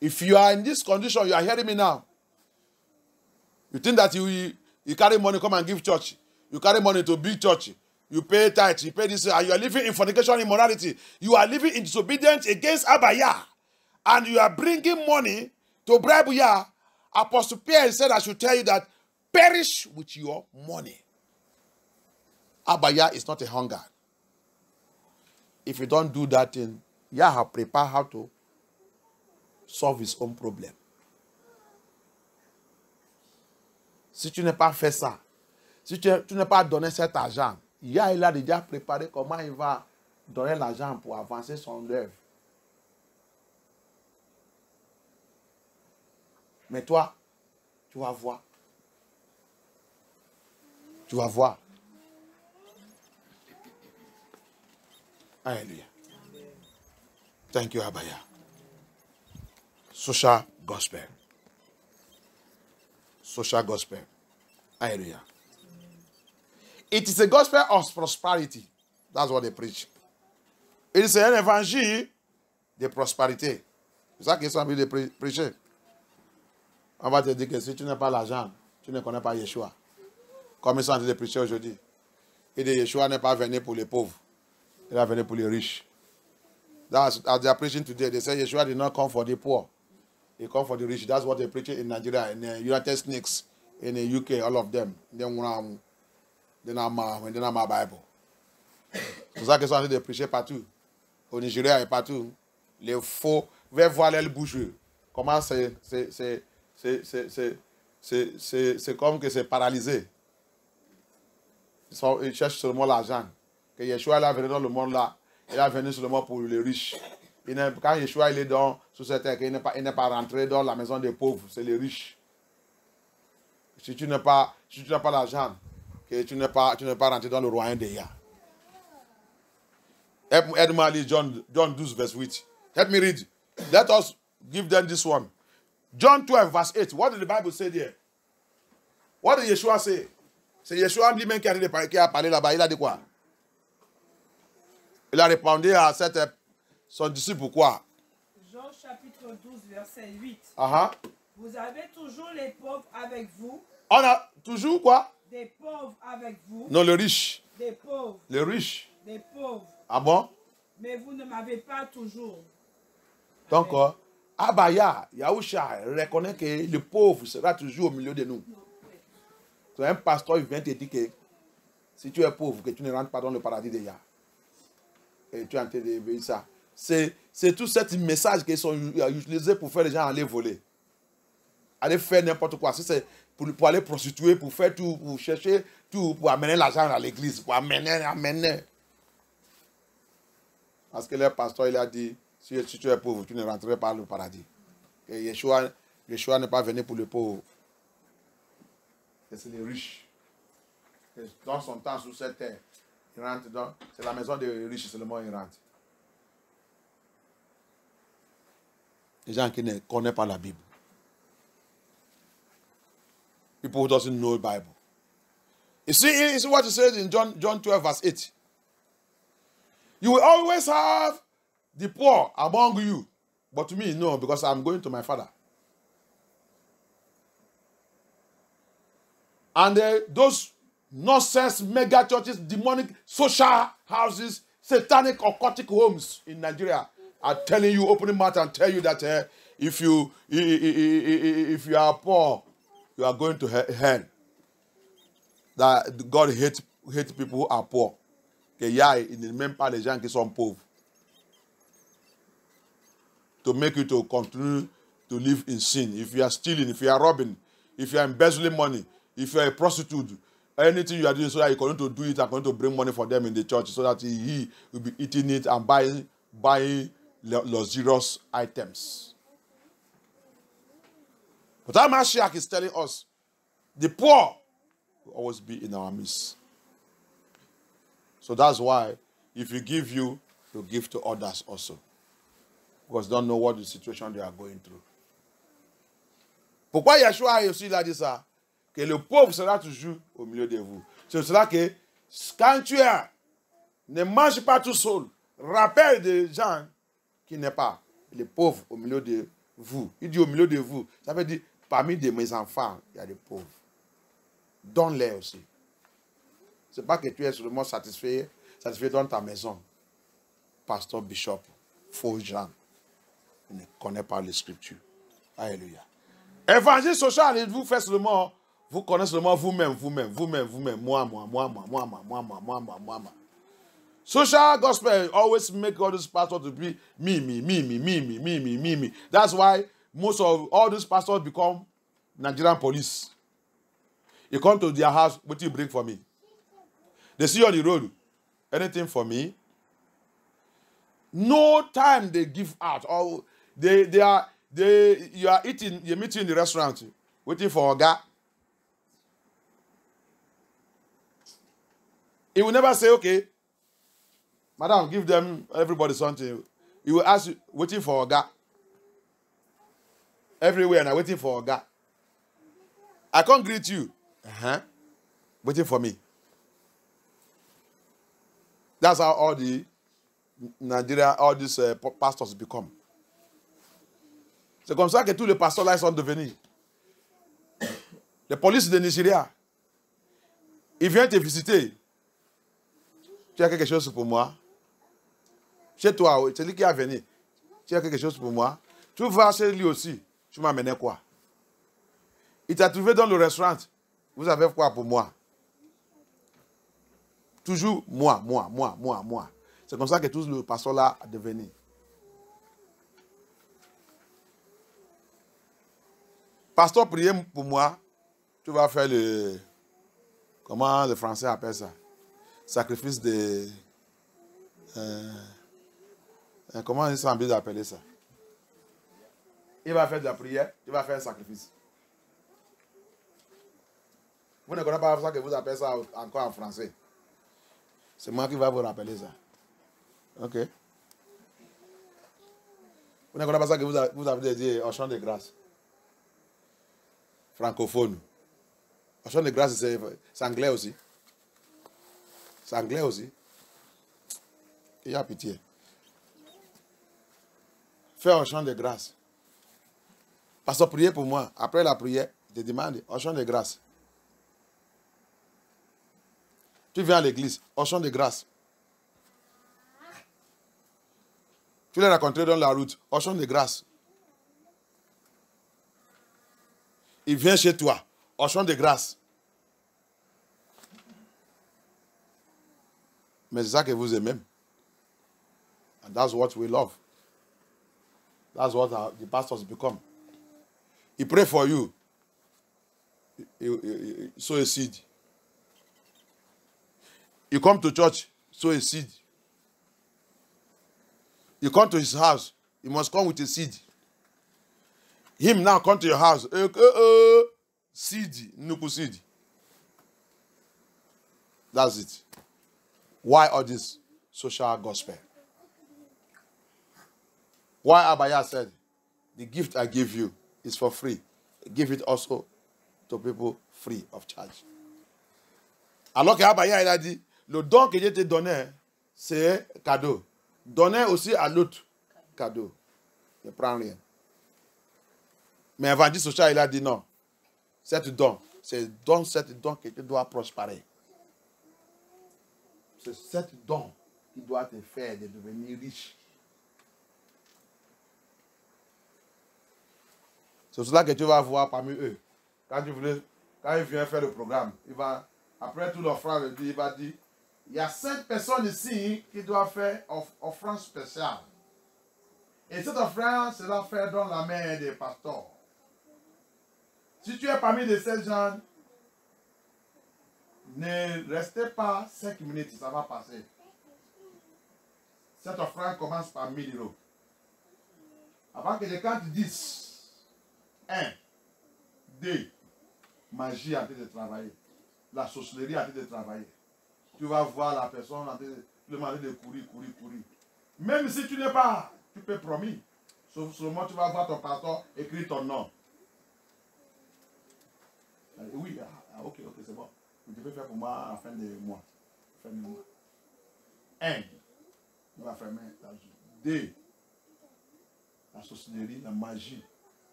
If you are in this condition, you are hearing me now. You think that you carry money, come and give church. You carry money to build church. You pay tithe, you pay this, and you are living in fornication, immorality. You are living in disobedience against Abaya. And you are bringing money to bribe Yah. Apostle Pierre said, I should tell you that perish with your money. Abaya is not a hunger. If you don't do that thing, Yah has prepared how to solve his own problem. Si tu n'as pas fait ça, si tu n'as pas donné cet argent, Yah il a déjà préparé comment il va donner l'argent pour avancer son œuvre. Mais toi, tu vas voir. Tu vas voir. Alléluia. Thank you, Abaya. Social gospel. Social gospel. Hallelujah. It is a gospel of prosperity. That's what they preach. It is an évangile de prospérité. C'est ça qu'ils sont en train de prêcher. On va te dire que si tu n'as pas l'argent, tu ne connais pas Yeshua. Comme ils sont en train de prêcher aujourd'hui. Et Yeshua n'est pas venu pour les pauvres. Il est venu pour les riches. That's as they are preaching today. They say Yeshua did not come for the poor. He come for the rich. That's what they preach in Nigeria, in the United States, in the UK, all of them. They n'ont ma Bible. C'est pour ça que ça, they preach partout. Au Nigeria et partout. Les faux, vers voir les boucheux. Comment c'est comme que c'est paralysé. Ils cherchent seulement l'argent. Que Yeshua est venu dans le monde là, il est venu seulement pour les riches. Quand Yeshua il est sur cette terre, il n'est pas rentré dans la maison des pauvres, c'est les riches. Si tu n'as pas l'argent, tu n'es pas rentré dans le royaume des Yah. Aide-moi à lire John 12, verse 8. Let me read. Let us give them this one. John 12, verse 8. What did the Bible say there? What did Yeshua say? C'est Yeshua lui-même qui a parlé là-bas. Il a dit quoi? Il a répondu à son disciple pourquoi? Jean chapitre 12, verset 8. Vous avez toujours les pauvres avec vous. On a toujours quoi? Des pauvres avec vous. Non, les riches. Des pauvres. Les riches. Des pauvres. Ah bon? Mais vous ne m'avez pas toujours. Donc, Abaya, Yahusha reconnaît que le pauvre sera toujours au milieu de nous. C'est un pasteur qui vient te dire que si tu es pauvre, que tu ne rentres pas dans le paradis de Yah. Et tu es en train de ça. C'est tout ce message qui sont utilisés pour faire les gens aller voler. Aller faire n'importe quoi. Si c'est pour aller prostituer, pour faire tout, pour chercher tout, pour amener l'argent à l'église, pour amener. Parce que le pasteur, il a dit, si tu es pauvre, tu ne rentreras pas dans le paradis. Et Yeshua n'est pas venu pour les pauvres. C'est les riches. Et dans son temps sur cette terre, il rentre dans. C'est la maison des riches seulement il rentre. Les gens qui ne connaissent pas la Bible. People who doesn't know the Bible. You see what it says in John 12, verse 8. You will always have the poor among you. But to me, no, because I'm going to my Father. And those nonsense mega churches, demonic social houses, satanic occultic homes in Nigeria are telling you, opening mouth and tell you that if you are poor, you are going to hell. That God hates people who are poor. Que il ne même pas les gens qui sont pauvres. To make you to continue to live in sin. If you are stealing, if you are robbing, if you are embezzling money, if you are a prostitute, anything you are doing so that you're going to do it and going to bring money for them in the church so that he will be eating it and buying luxurious items. But our Mashiach is telling us, the poor will always be in our midst. So that's why, if you give you give to others also. Because they don't know what the situation they are going through. Pourquoi Yeshua a aussi dit ça? Que le pauvre sera toujours au milieu de vous. C'est cela que, quand tu es, ne mange pas tout seul. Rappelle des gens qui n'est pas les pauvres au milieu de vous. Il dit au milieu de vous. Ça veut dire, parmi mes enfants, il y a des pauvres. Donne-les aussi. Ce n'est pas que tu es seulement satisfait dans ta maison. Pasteur, bishop, faux gens. Il ne connaît pas les Scriptures. Alléluia. Évangile social, vous faites seulement, vous connaissez seulement vous-même. Moi. Social gospel always make all these pastors to be me. That's why most of all these pastors become Nigerian police. You come to their house, what do you bring for me? They see you on the road. Anything for me? No time they give out. Or you are eating, you're meeting in the restaurant, waiting for a guy. He will never say, okay, madam, give them everybody something. He will ask you, waiting for a guy. Everywhere, and I'm waiting for a guy. I can't greet you. Waiting for me. That's how all the Nigeria, all these pastors become. C'est comme ça que tous les pasteurs là sont devenus. Les polices de Nigeria, ils viennent te visiter. Tu as quelque chose pour moi? Chez toi, c'est lui qui a venu. Tu as quelque chose pour moi? Tu vas chez lui aussi. Tu m'as amené quoi? Il t'a trouvé dans le restaurant. Vous avez quoi pour moi? Toujours moi. C'est comme ça que tout le pasteur là a devenu. Pasteur, priez pour moi. Tu vas faire le... Comment les Français appellent ça? Sacrifice de... comment ils sont obligés d'appeler ça? Il va faire de la prière, il va faire un sacrifice. Vous ne connaissez pas ça que vous appelez ça encore en français. C'est moi qui vais vous rappeler ça. Ok. Vous ne connaissez pas ça que vous avez dit au chant de grâce. Francophone. Au chant de grâce, c'est anglais aussi. C'est anglais aussi. Il y a pitié. Fais un chant de grâce. Parce que priez pour moi. Après la prière, je te demande un chant de grâce. Tu viens à l'église, au chant de grâce. Tu l'as rencontré dans la route, au chant de grâce. Il vient chez toi, au chant de grâce. Mais c'est ça que vous aimez. And that's what we love. That's what the pastors become. He pray for you. He sow a seed. You come to church, sow a seed. You come to his house, you must come with a seed. Him now come to your house, seed, nuku seed. That's it. Why all this social gospel? Why Abaya said, the gift I give you is for free. Give it also to people free of charge. Alors que Abaya il a dit, le don que Dieu te donné, c'est cadeau. Donner aussi à l'autre cadeau. Ne prends rien. Mais évangile social, il a dit non. Cette don, c'est cette don que tu dois prospérer. C'est cette don qui doit te faire de devenir riche. C'est cela que tu vas voir parmi eux. Quand il vient faire le programme, il va, après tout l'offrande, il va dire, il y a 5 personnes ici qui doivent faire offrande spéciale. Et cette offrande sera faite dans la main des pasteurs. Si tu es parmi de ces gens, ne restez pas 5 minutes, ça va passer. Cette offrande commence par 1000 euros. Avant que les comptes disent 1, 2, magie en train de travailler. La sorcellerie en train de travailler. Tu vas voir la personne en train de demander de courir. Même si tu n'es pas, tu peux promis. Seulement tu vas voir ton pasteur écrire ton nom. Oui, ok, c'est bon. Tu peux faire pour moi à la fin de mois. 1, tu vas fermer la journée. 2, la sorcellerie, la magie.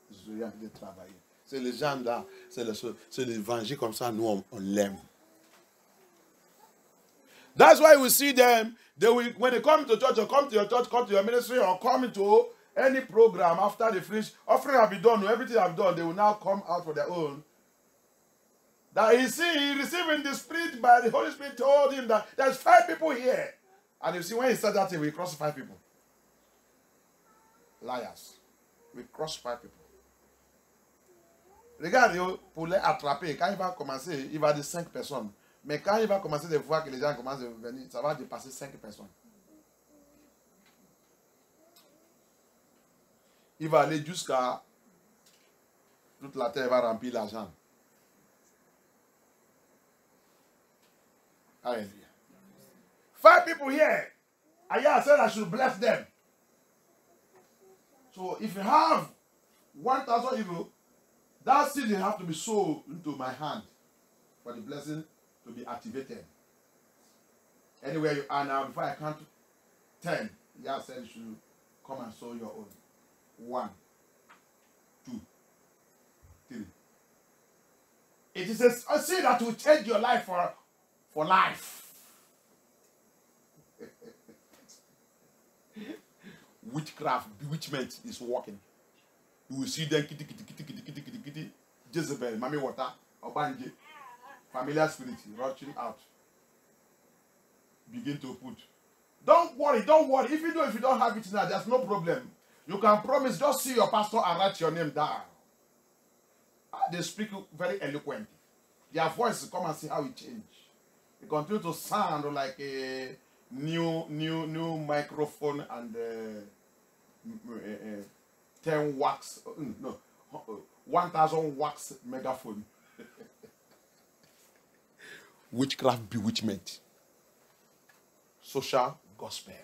La sorcellerie en train de travailler. C'est les gens là, c'est l'évangile comme ça, nous on l'aime. That's why we see them. When they come to church, or come to your church, come to your ministry, or come into any program after the finish, offering have been done, everything have done, they will now come out for their own. That he receiving the Spirit by the Holy Spirit told him that there's 5 people here. And you see, when he said that, we crossed 5 people. Liars. We crossed 5 people. Regarde, pour les attraper, quand il va commencer, il va dire 5 personnes. Mais quand il va commencer de voir que les gens commencent à venir, ça va dépasser 5 personnes. Il va aller jusqu'à toute la terre va remplir l'argent. Hallelujah. 5 people here. Aya said I should bless them. So if you have 1,000 euros, that seed have to be sold into my hand for the blessing to be activated. Anywhere you are now, before I count 10, Yah said you should come and sow your own. 1, 2, 3. It is a seed that will change your life for life. Witchcraft, bewitchment is working. You will see them kitty. Jezebel, Mami Water, Obanje, familiar spirit rushing out. Begin to put. Don't worry. If you don't have it now, there's no problem. You can promise, just see your pastor and write your name down. They speak very eloquent. Their voice, come and see how it changes. They continue to sound like a new microphone and 10 wax, no, 1,000 wax megaphone. Witchcraft bewitchment. Social gospel.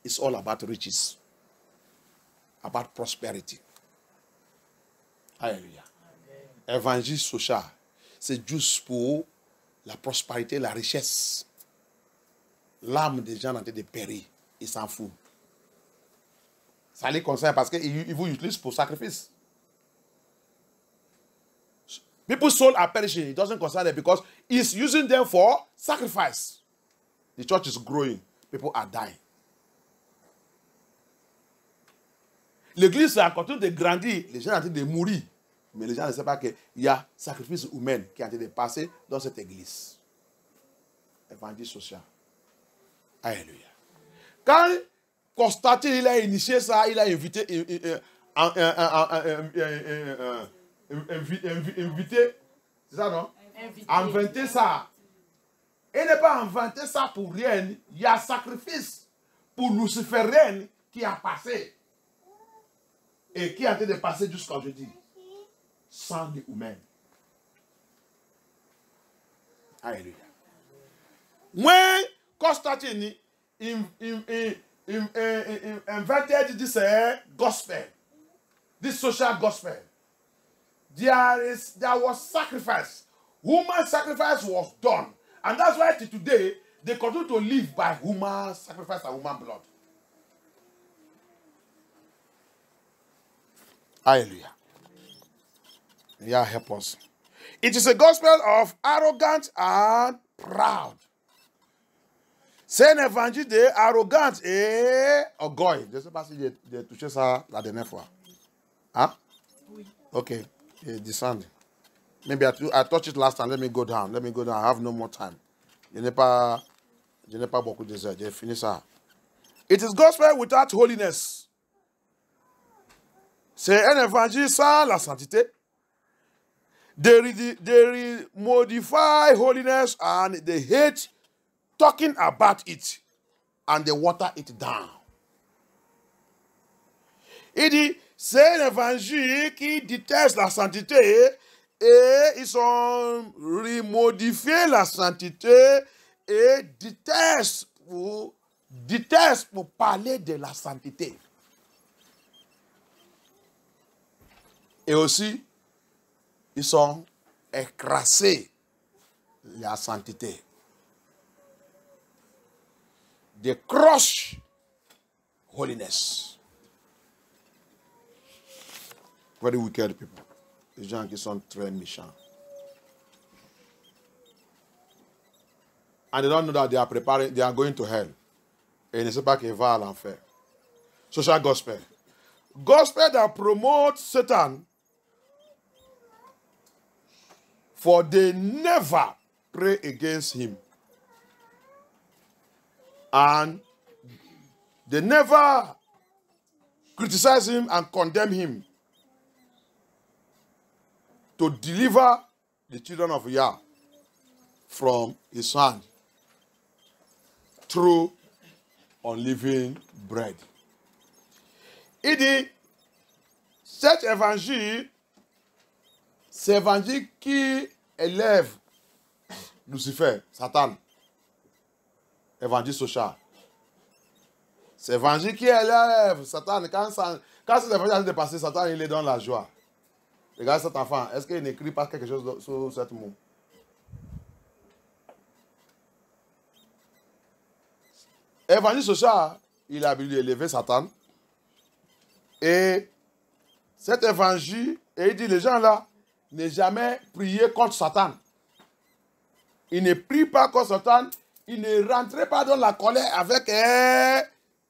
It's all about riches. About prosperity. Alléluia. Évangile social, c'est juste pour la prospérité, la richesse. L'âme des gens en train de périr, ils s'en foutent. Ça les concerne parce qu'ils vous utilisent pour sacrifice. People's soul are perishing. It doesn't concern them because he's using them for sacrifice. The church is growing. People are dying. L'église a continué de grandir. Les gens sont en train de mourir. Mais les gens ne savent pas qu'il y a sacrifice humain qui est en train de passer dans cette église. Évangile social. Alléluia. Quand Constantin il a initié ça, il a invité, c'est ça non? Inventé ça. Il n'est pas inventé ça pour rien. Il y a sacrifice pour Luciférien qui a passé. Et qui est en train de passer jusqu'à aujourd'hui. Sang humain. Alléluia. When Constantine invented this gospel, this social gospel, there was sacrifice. Human sacrifice was done. And that's why today they continue to live by human sacrifice and human blood. Hallelujah. Yeah, help us. It is a gospel of arrogant and proud. C'est un évangile de arrogance et orgueil. Je ne sais pas si j'ai touché ça la dernière fois. Hein? Oui. Okay. Descend. Maybe I touched it last time. Let me go down. I have no more time. Je n'ai pas beaucoup de heures. J'ai fini ça. It is gospel without holiness. C'est un évangile sans la sainteté. They modify holiness and they hate talking about it and they water it down. Il dit, c'est un évangile qui déteste la sainteté et ils ont remodifié la sainteté et détestent pour parler de la sainteté. Et aussi, ils sont écrasés la sainteté. They crush holiness. Very wicked people. Les gens qui sont très méchants. And they don't know that they are going to hell. Et ils ne savent pas qu'ils vont à l'enfer. Social gospel. Gospel that promotes Satan. For they never pray against him. And they never criticize him and condemn him. To deliver the children of Yah from his hand through unleavened bread. Il dit, cet évangile, c'est l'évangile qui élève Lucifer, Satan. Évangile social. C'est l'évangile qui élève Satan. Quand cet évangile est passé, Satan, il est dans la joie. Regardez cet enfant. Est-ce qu'il n'écrit pas quelque chose sur ce mot? Évangile social, il a voulu élever Satan. Et cet évangile, et il dit, les gens là, ne jamais prier contre Satan. Ils ne prient pas contre Satan. Ils ne rentrent pas dans la colère avec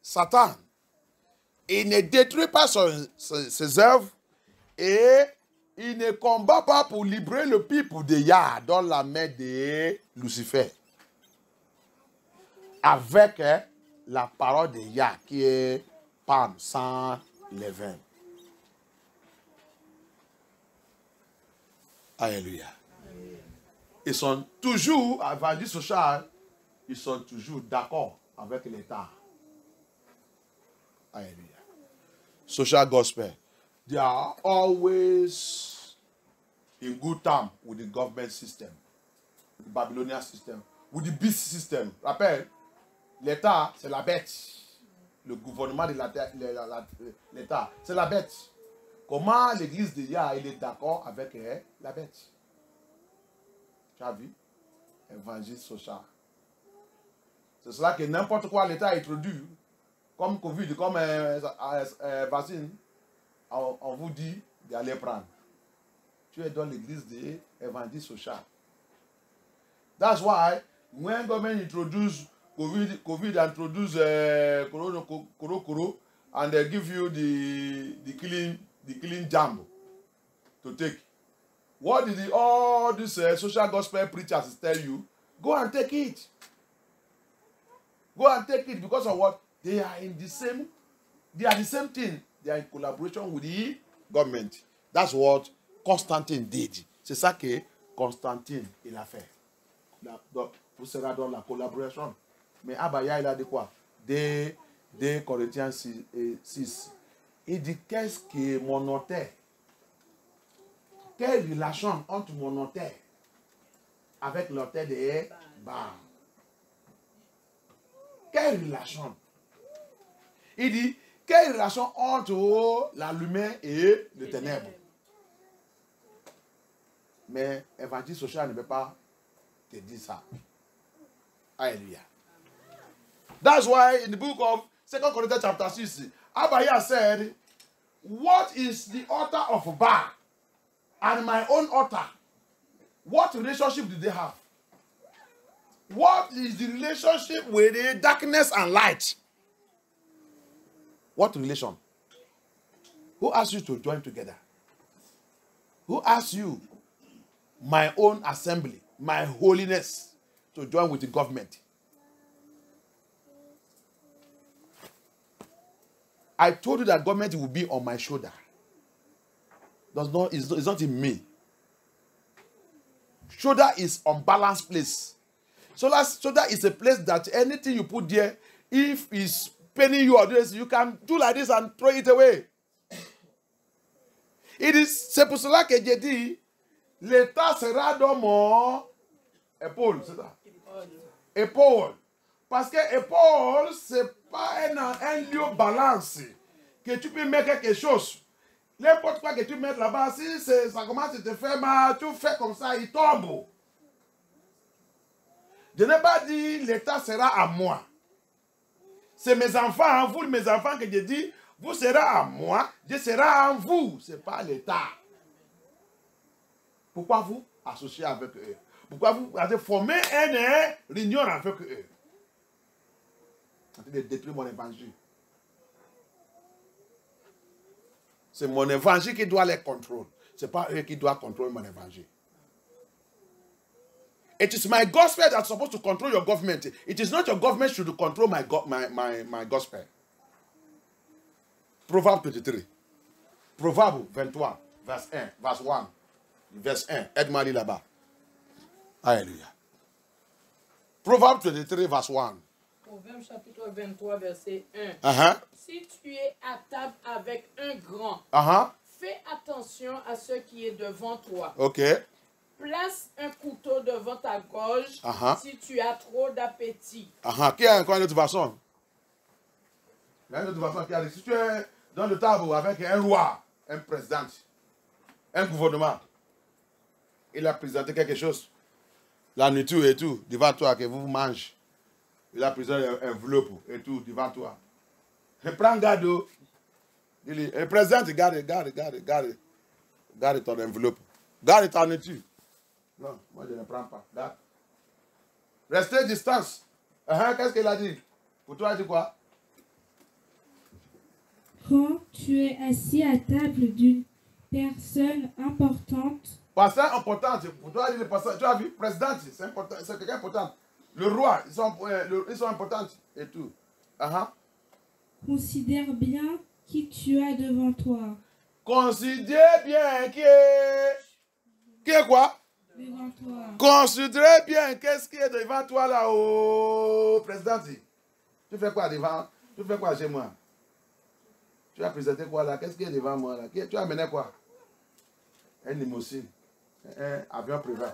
Satan. Ils ne détruisent pas ses œuvres. Et il ne combat pas pour libérer le peuple de Yah dans la main de Lucifer. Avec la parole de Yah qui est pain sans levain. Alléluia. Ils sont toujours, avant social, ils sont toujours d'accord avec l'État. Alléluia. Social gospel. They are always in good time with the government system, with the Babylonian system, with the beast system. Rappelle, l'État, c'est la bête. Le gouvernement de l'État, c'est la bête. Comment l'église de Yah, il est d'accord avec la bête? Tu as vu? Évangile social. C'est cela que n'importe quoi l'État introduit, comme Covid, comme vaccine, on vous dit d'aller prendre. Tu es dans l'église de évangile social. That's why when government introduce COVID introduce corona, and they give you the killing jam to take. What did all these social gospel preachers tell you? Go and take it. Go and take it because of what? They are in the same. They are the same thing. They are in collaboration with the government. That's what Constantine did. C'est ça que Constantine il a fait. Vous serez dans la collaboration. Mais Abaya il a dit quoi? Des Corinthiens 6. Il dit qu'est-ce que mon notaire? Quelle relation entre mon notaire avec l'autel de Baal? Quelle relation? Il dit, quelle relation entre la lumière et le ténèbre? Mais l'évangile social ne peut pas te dire ça. Alléluia. That's why in the book of 2 Corinthians chapter 6, Abaya said, what is the altar of Baal and my own altar? What relationship do they have? What is the relationship with the darkness and light? What relation? Who asked you to join together? Who asked you, my own assembly, my holiness, to join with the government? I told you that government will be on my shoulder. It's not in me. Shoulder is unbalanced place. Shoulder is a place that anything you put there, if it's paining you or this, you can do like this and throw it away. C'est pour cela que j'ai dit, l'État sera dans mon épaule, c'est ça? Épaule. Parce que épaule, c'est pas un lieu balance que tu peux mettre quelque chose. N'importe quoi que tu mets là-bas, si ça commence à te faire mal, tu fais comme ça, il tombe. Je n'ai pas dit l'État sera à moi. C'est mes enfants, vous mes enfants que je dis, vous serez à moi, je serai en vous. Ce n'est pas l'État. Pourquoi vous associez avec eux? Pourquoi vous formez une réunion avec eux? En train de détruire mon évangile. C'est mon évangile qui doit les contrôler. Ce n'est pas eux qui doivent contrôler mon évangile. It is my gospel that's supposed to control your government. It is not your government should control my gospel. Proverbe 23. Proverbe 23, verse 1, verse 1. Verse 1. Aide-moi là-bas. Alléluia. Proverbe 23, verse 1. Proverbe chapitre 23, verset 1. Si tu es à table avec un grand, fais attention à ce qui est devant toi. Ok. Place un couteau devant ta gorge si tu as trop d'appétit. Qui a encore une autre façon? Il y a une autre façon qui a dit, si tu es dans le table avec un roi, un président, un gouvernement, il a présenté quelque chose, la nourriture et tout, devant toi, que vous mangez. Il a présenté un enveloppe et tout, devant toi. Il prend garde. Il dit, président, garde ton enveloppe. Garde ta nourriture. Non, moi je ne prends pas. Garde. Restez distance. Qu'est-ce qu'il a dit? Pour toi, il dit quoi? Quand tu es assis à table d'une Personne importante. Personne importante. Pour toi, tu as vu, président, c'est important, c'est quelqu'un important. Le roi, ils sont importants et tout. Considère bien qui tu as devant toi. Considère bien qui est quoi? Devant toi. Considérez bien qu'est-ce qui est devant toi là-haut, président. Tu fais quoi devant? Tu fais quoi chez moi? Tu as présenté quoi là? Qu'est-ce qui est devant moi là? Tu as amené quoi? Un limousine, un avion privé.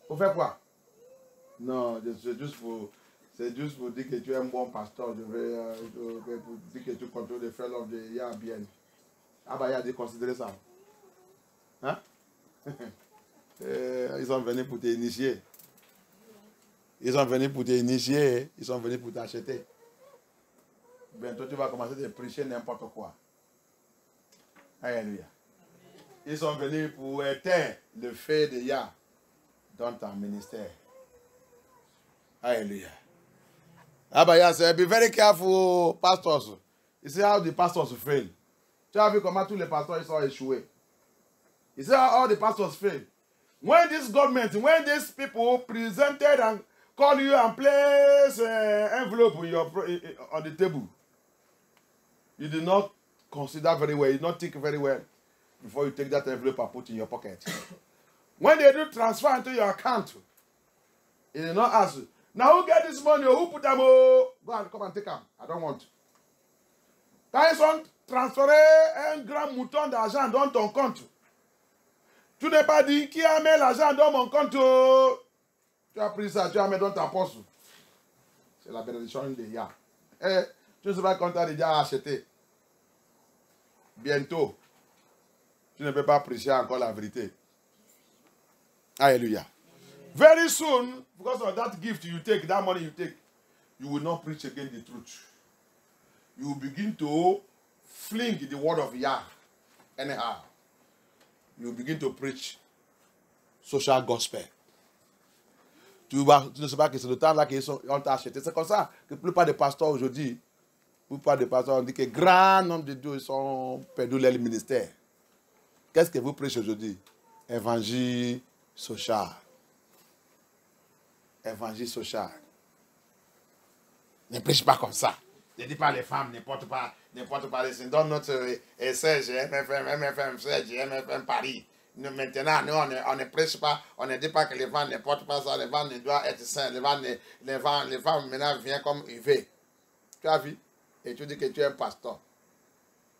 Pour faire quoi? Non, c'est juste pour dire que tu es un bon pasteur. Je veux pour dire que tu contrôles les frères de Yah bien. Ah bah, il a dit considérer ça. Hein? Ils sont venus pour t'initier. Ils sont venus pour t'initier. Ils sont venus pour t'acheter. Bientôt, tu vas commencer à prêcher n'importe quoi. Alléluia. Ils sont venus pour éteindre le feu de Yah dans ton ministère. Alléluia. Ah bah, Yah said, be very careful, pastors. You see how the pastors fail. Tu as vu comment tous les pasteurs ils sont échoués. You see how all the pastors fail. When this government, when these people presented and call you and place envelope on the table, you do not consider very well, you do not think very well before you take that envelope and put in your pocket. When they do transfer into your account, you do not ask, now who get this money or who put them? Go and come and take them. I don't want. Quand ils sont transférés un grand mouton d'argent dans ton compte, tu n'es pas dit qui a mis l'argent dans mon compte. Tu as pris ça, tu as mis dans ta poche. C'est la bénédiction de Yah. Et tu ne sais pas quand tu as déjà acheté. Bientôt, tu ne peux pas prêcher encore la vérité. Alléluia. Very soon, because of that gift you take, that money you take, you will not preach again the truth. You will begin to fling the word of Yah anyhow. You will begin to preach social gospel. Tu ne sais pas que c'est le temps là qu'ils ont acheté. C'est comme ça que la plupart des pasteurs aujourd'hui, la plupart des pasteurs ont dit que grand nombre de Dieu sont perdus leur ministère. Qu'est-ce que vous prêchez aujourd'hui? Évangile social. Évangile social. Ne prêche pas comme ça. Ne dis pas les femmes, n'importe pas les signes. Donne notre Serge, MFM Serge, MFM Paris. Nous, maintenant, nous, on ne prêche pas, on ne dit pas que les femmes ne portent pas ça, les femmes ne doivent être saintes, les femmes maintenant viennent comme ils veulent. Tu as vu? Et tu dis que tu es un pasteur.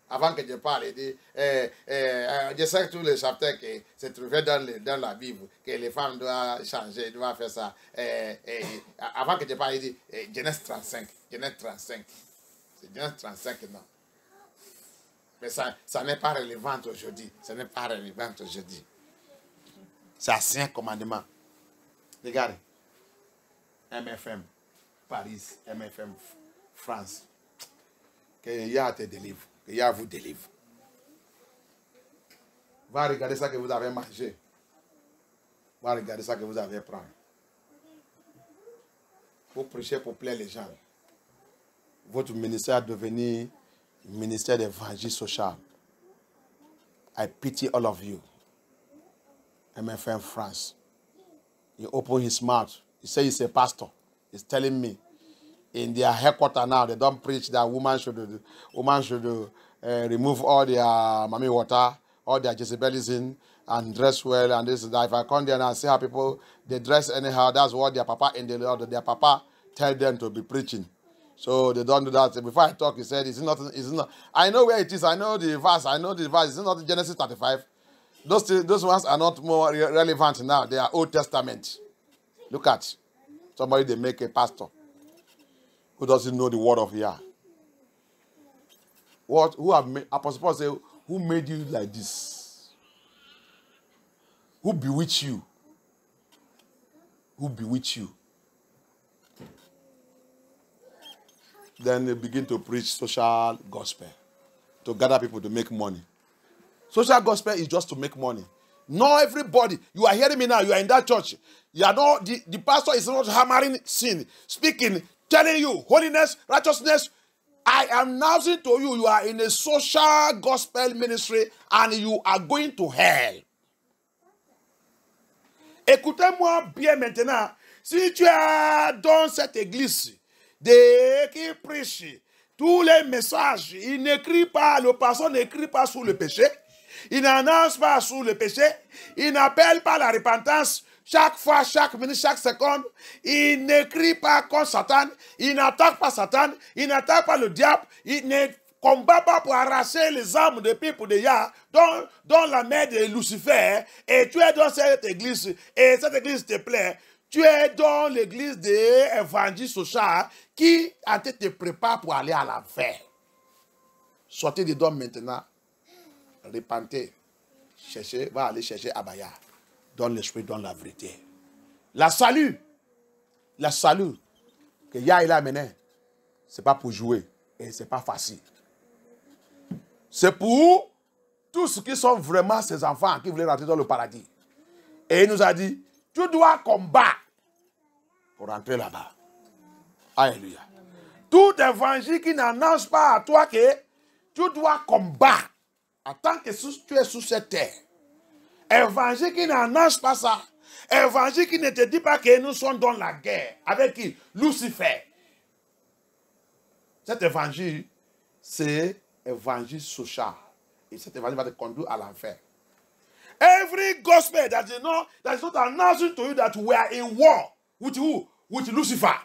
Avant que je parle, il dit, je sais que tous les chapitres qui se trouvaient dans la Bible, que les femmes doivent changer, doivent faire ça. Avant que je parle, il dit, Genèse 35. Genèse 35. C'est Genèse 35, non. Mais ça n'est pas relevant aujourd'hui. Ça n'est pas relevant aujourd'hui. C'est ancien commandement. Regardez. MFM Paris, MFM France. Que Yah te délivre. Que Yah vous délivre. Va regarder ça que vous avez mangé. Va regarder ça que vous avez pris. Pour prêcher, pour plaire les gens. Votre ministère est devenu ministère d'évangile social. I pity all of you. MFM France. He opened his mouth. He said he's a pastor. He's telling me in their headquarters now, they don't preach that women should remove all their mommy water, all their Jezebelisim, and dress well and this and that. If I come there and I see how people, they dress anyhow, that's what their papa in the Lord, their papa tell them to be preaching. So they don't do that. Before I talk, he said, it's not. I know where it is. I know the verse. Is it not Genesis 35? Those ones are not more relevant now. They are Old Testament. Look at somebody they make a pastor who doesn't know the word of Yah. Apostle Paul say, who made you like this? Who bewitched you? Who bewitched you? Then they begin to preach social gospel to gather people to make money. Social gospel is just to make money. Not everybody. You are hearing me now. You are in that church. You are not. The pastor is not hammering sin, speaking, telling you holiness, righteousness. I am announcing to you, you are in a social gospel ministry and you are going to hell. Écoutez-moi bien maintenant. Si tu es dans cette église qui prêche tous les messages, il n'écrit pas, le pasteur n'écrit pas sur le péché, il n'annonce pas sur le péché, il n'appelle pas la repentance chaque fois, chaque minute, chaque seconde, il n'écrit pas contre Satan, il n'attaque pas Satan, il n'attaque pas le diable, il ne combat pas pour arracher les âmes de peuple de Yah dans la main de Lucifer, et tu es dans cette église, et cette église te plaît. Tu es dans l'église de Évangile Socha qui en fait te prépare pour aller à l'enfer. Sortez dedans maintenant. Repentez. Cherchez, va aller chercher Abaya. Dans l'esprit, dans la vérité. La salut que Yah il a amené, ce n'est pas pour jouer. Et ce n'est pas facile. C'est pour tous ceux qui sont vraiment ses enfants qui voulaient rentrer dans le paradis. Et il nous a dit, tu dois combattre pour rentrer là-bas. Alléluia. Tout évangile qui n'annonce pas à toi que tu dois combattre en tant que tu es sous cette terre. Évangile qui n'annonce pas ça. Évangile qui ne te dit pas que nous sommes dans la guerre. Avec qui? Lucifer. Cet évangile, c'est évangile social. Et cet évangile va te conduire à l'enfer. Every gospel that is not announcing to you that we are in war with who? With Lucifer,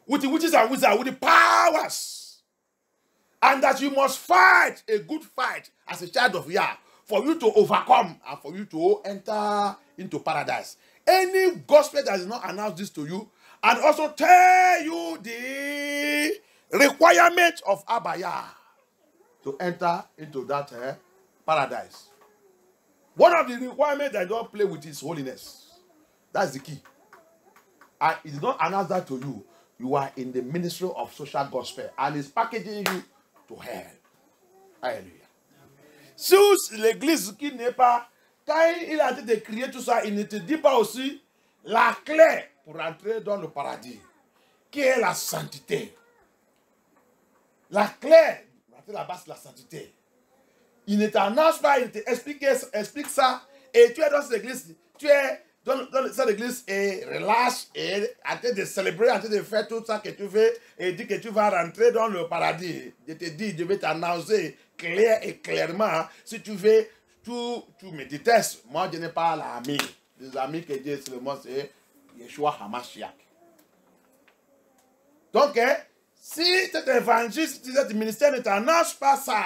with the witches and wizards, with the powers. And that you must fight a good fight as a child of Yah for you to overcome and for you to enter into paradise. Any gospel that does not announce this to you and also tell you the requirement of Abaya to enter into that paradise. One of the requirements that don't play with is holiness. That's the key. And it did not announce that to you. You are in the ministry of social gospel. And it's packaging you to hell. Alléluia. Sous l'église qui n'est pas, quand il a été crier tout ça, il ne te dit pas aussi la clé pour entrer dans le paradis, qui est la sainteté. La clé pour entrer là-bas, c'est la sainteté. Il ne t'annonce pas, il explique ça, et tu es dans cette église, tu es dans cette église et relâche, et en train de célébrer, en train de faire tout ça que tu veux, et dit que tu vas rentrer dans le paradis. Je te dis, je vais t'annoncer clair et clairement, si tu veux, tu me détestes. Moi, je n'ai pas l'ami. Les amis que Dieu seulement, c'est Yeshua HaMashiach. Donc, si cet évangile, si cet ministère ne t'annonce pas ça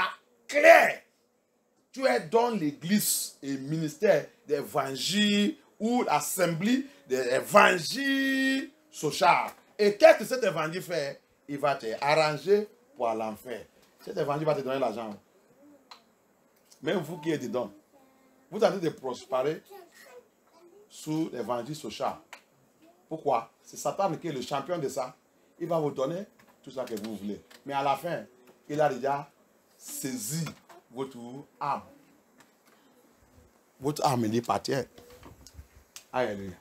clair, tu es dans l'église et ministère d'évangile ou l'assemblée d'évangile social. Et qu'est-ce que cet évangile fait? Il va te arranger pour l'enfer. Cet évangile va te donner l'argent. Même vous qui êtes dedans, vous êtes en train de prospérer sous l'évangile social. Pourquoi? C'est Satan qui est le champion de ça. Il va vous donner tout ça que vous voulez. Mais à la fin, il a déjà saisi votre âme. Votre âme est partie. Hallelujah.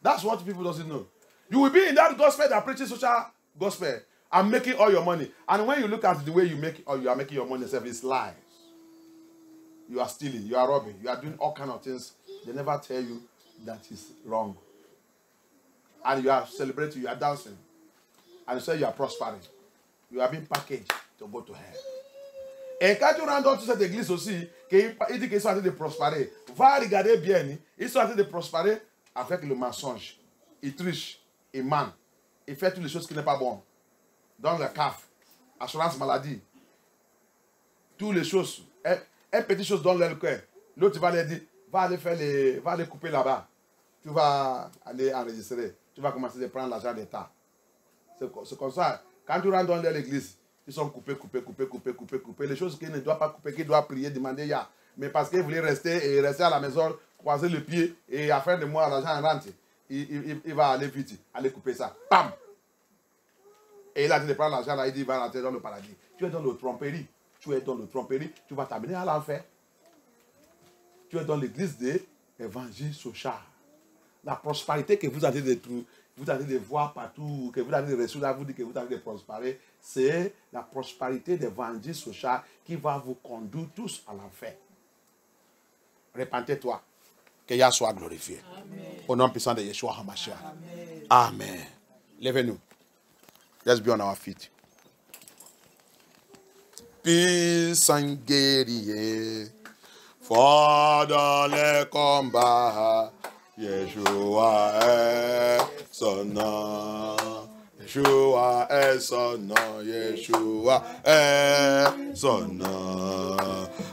That's what people don't know. You will be in that gospel that preaches social gospel and making all your money. And when you look at the way you make or you are making your money yourself, it's lies. You are stealing, you are robbing, you are doing all kinds of things. They never tell you that is wrong. And you are celebrating, you are dancing. And you say you are prospering. You are being packaged to go to hell. Et quand tu rentres dans cette église aussi, il dit qu'ils sont en train de prospérer. Va regarder bien, ils sont en train de prospérer avec le mensonge. Ils trichent, ils mentent, ils font toutes les choses qui ne sont pas bonnes. Dans le CAF, assurance maladie, toutes les choses. Un petit chose dans leur cœur. L'autre va leur dire, va aller couper là-bas. Tu vas aller enregistrer. Tu vas commencer à prendre l'argent d'État. C'est comme ça. Quand tu rentres dans l'église, ils sont coupés. Les choses qu'ils ne doivent pas couper, qu'ils doivent prier, demander ya. Mais parce qu'ils voulaient rester à la maison, croiser le pied et à faire de moi l'argent rentre. Il va aller vite, aller couper ça. Bam! Et il a dit de prendre l'argent là, il dit il va rentrer dans le paradis. Tu es dans le tromperie. Tu vas t'amener à l'enfer. Tu es dans l'église de l'évangile social. La prospérité que vous avez vous allez les voir partout, que vous allez les réussir, vous dire que vous allez les prospérer. C'est la prospérité d'évangile social qui va vous conduire tous à l'enfer. Repentez-toi. Que Yahweh soit glorifié. Amen. Au nom puissant de Yeshua HaMashiach. Amen. Amen. Levez-nous. Let's be on our feet. Puissant guerrier, fort dans les combats, Yeshua est son nom. Yeshua est son nom. Yeshua est son nom.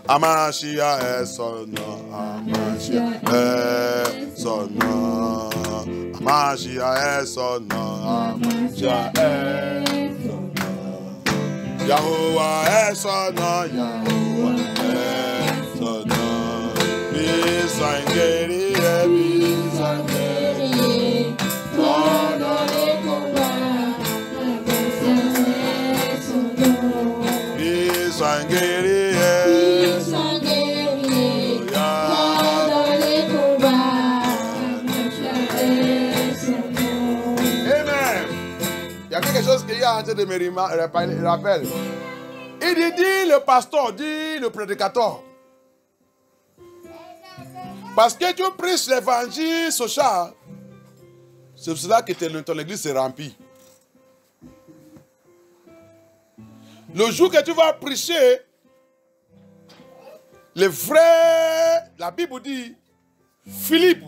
Amashia est son nom. Amashia est son nom. Amashia est son nom. Amashia est son nom. Yahuwah est son nom. Yahuwah est son nom. Puissant guerrier, puissant guerrier, fort dans les combats, puissant guerrier, fort dans les combats. Amen. Il y a quelque chose qu'il y a en train de me rappeler. Il dit le pasteur, dit le prédicateur. Parce que tu prêches l'évangile social, c'est pour cela que ton église se remplit. Le jour que tu vas prêcher, le vrai, la Bible dit, Philippe,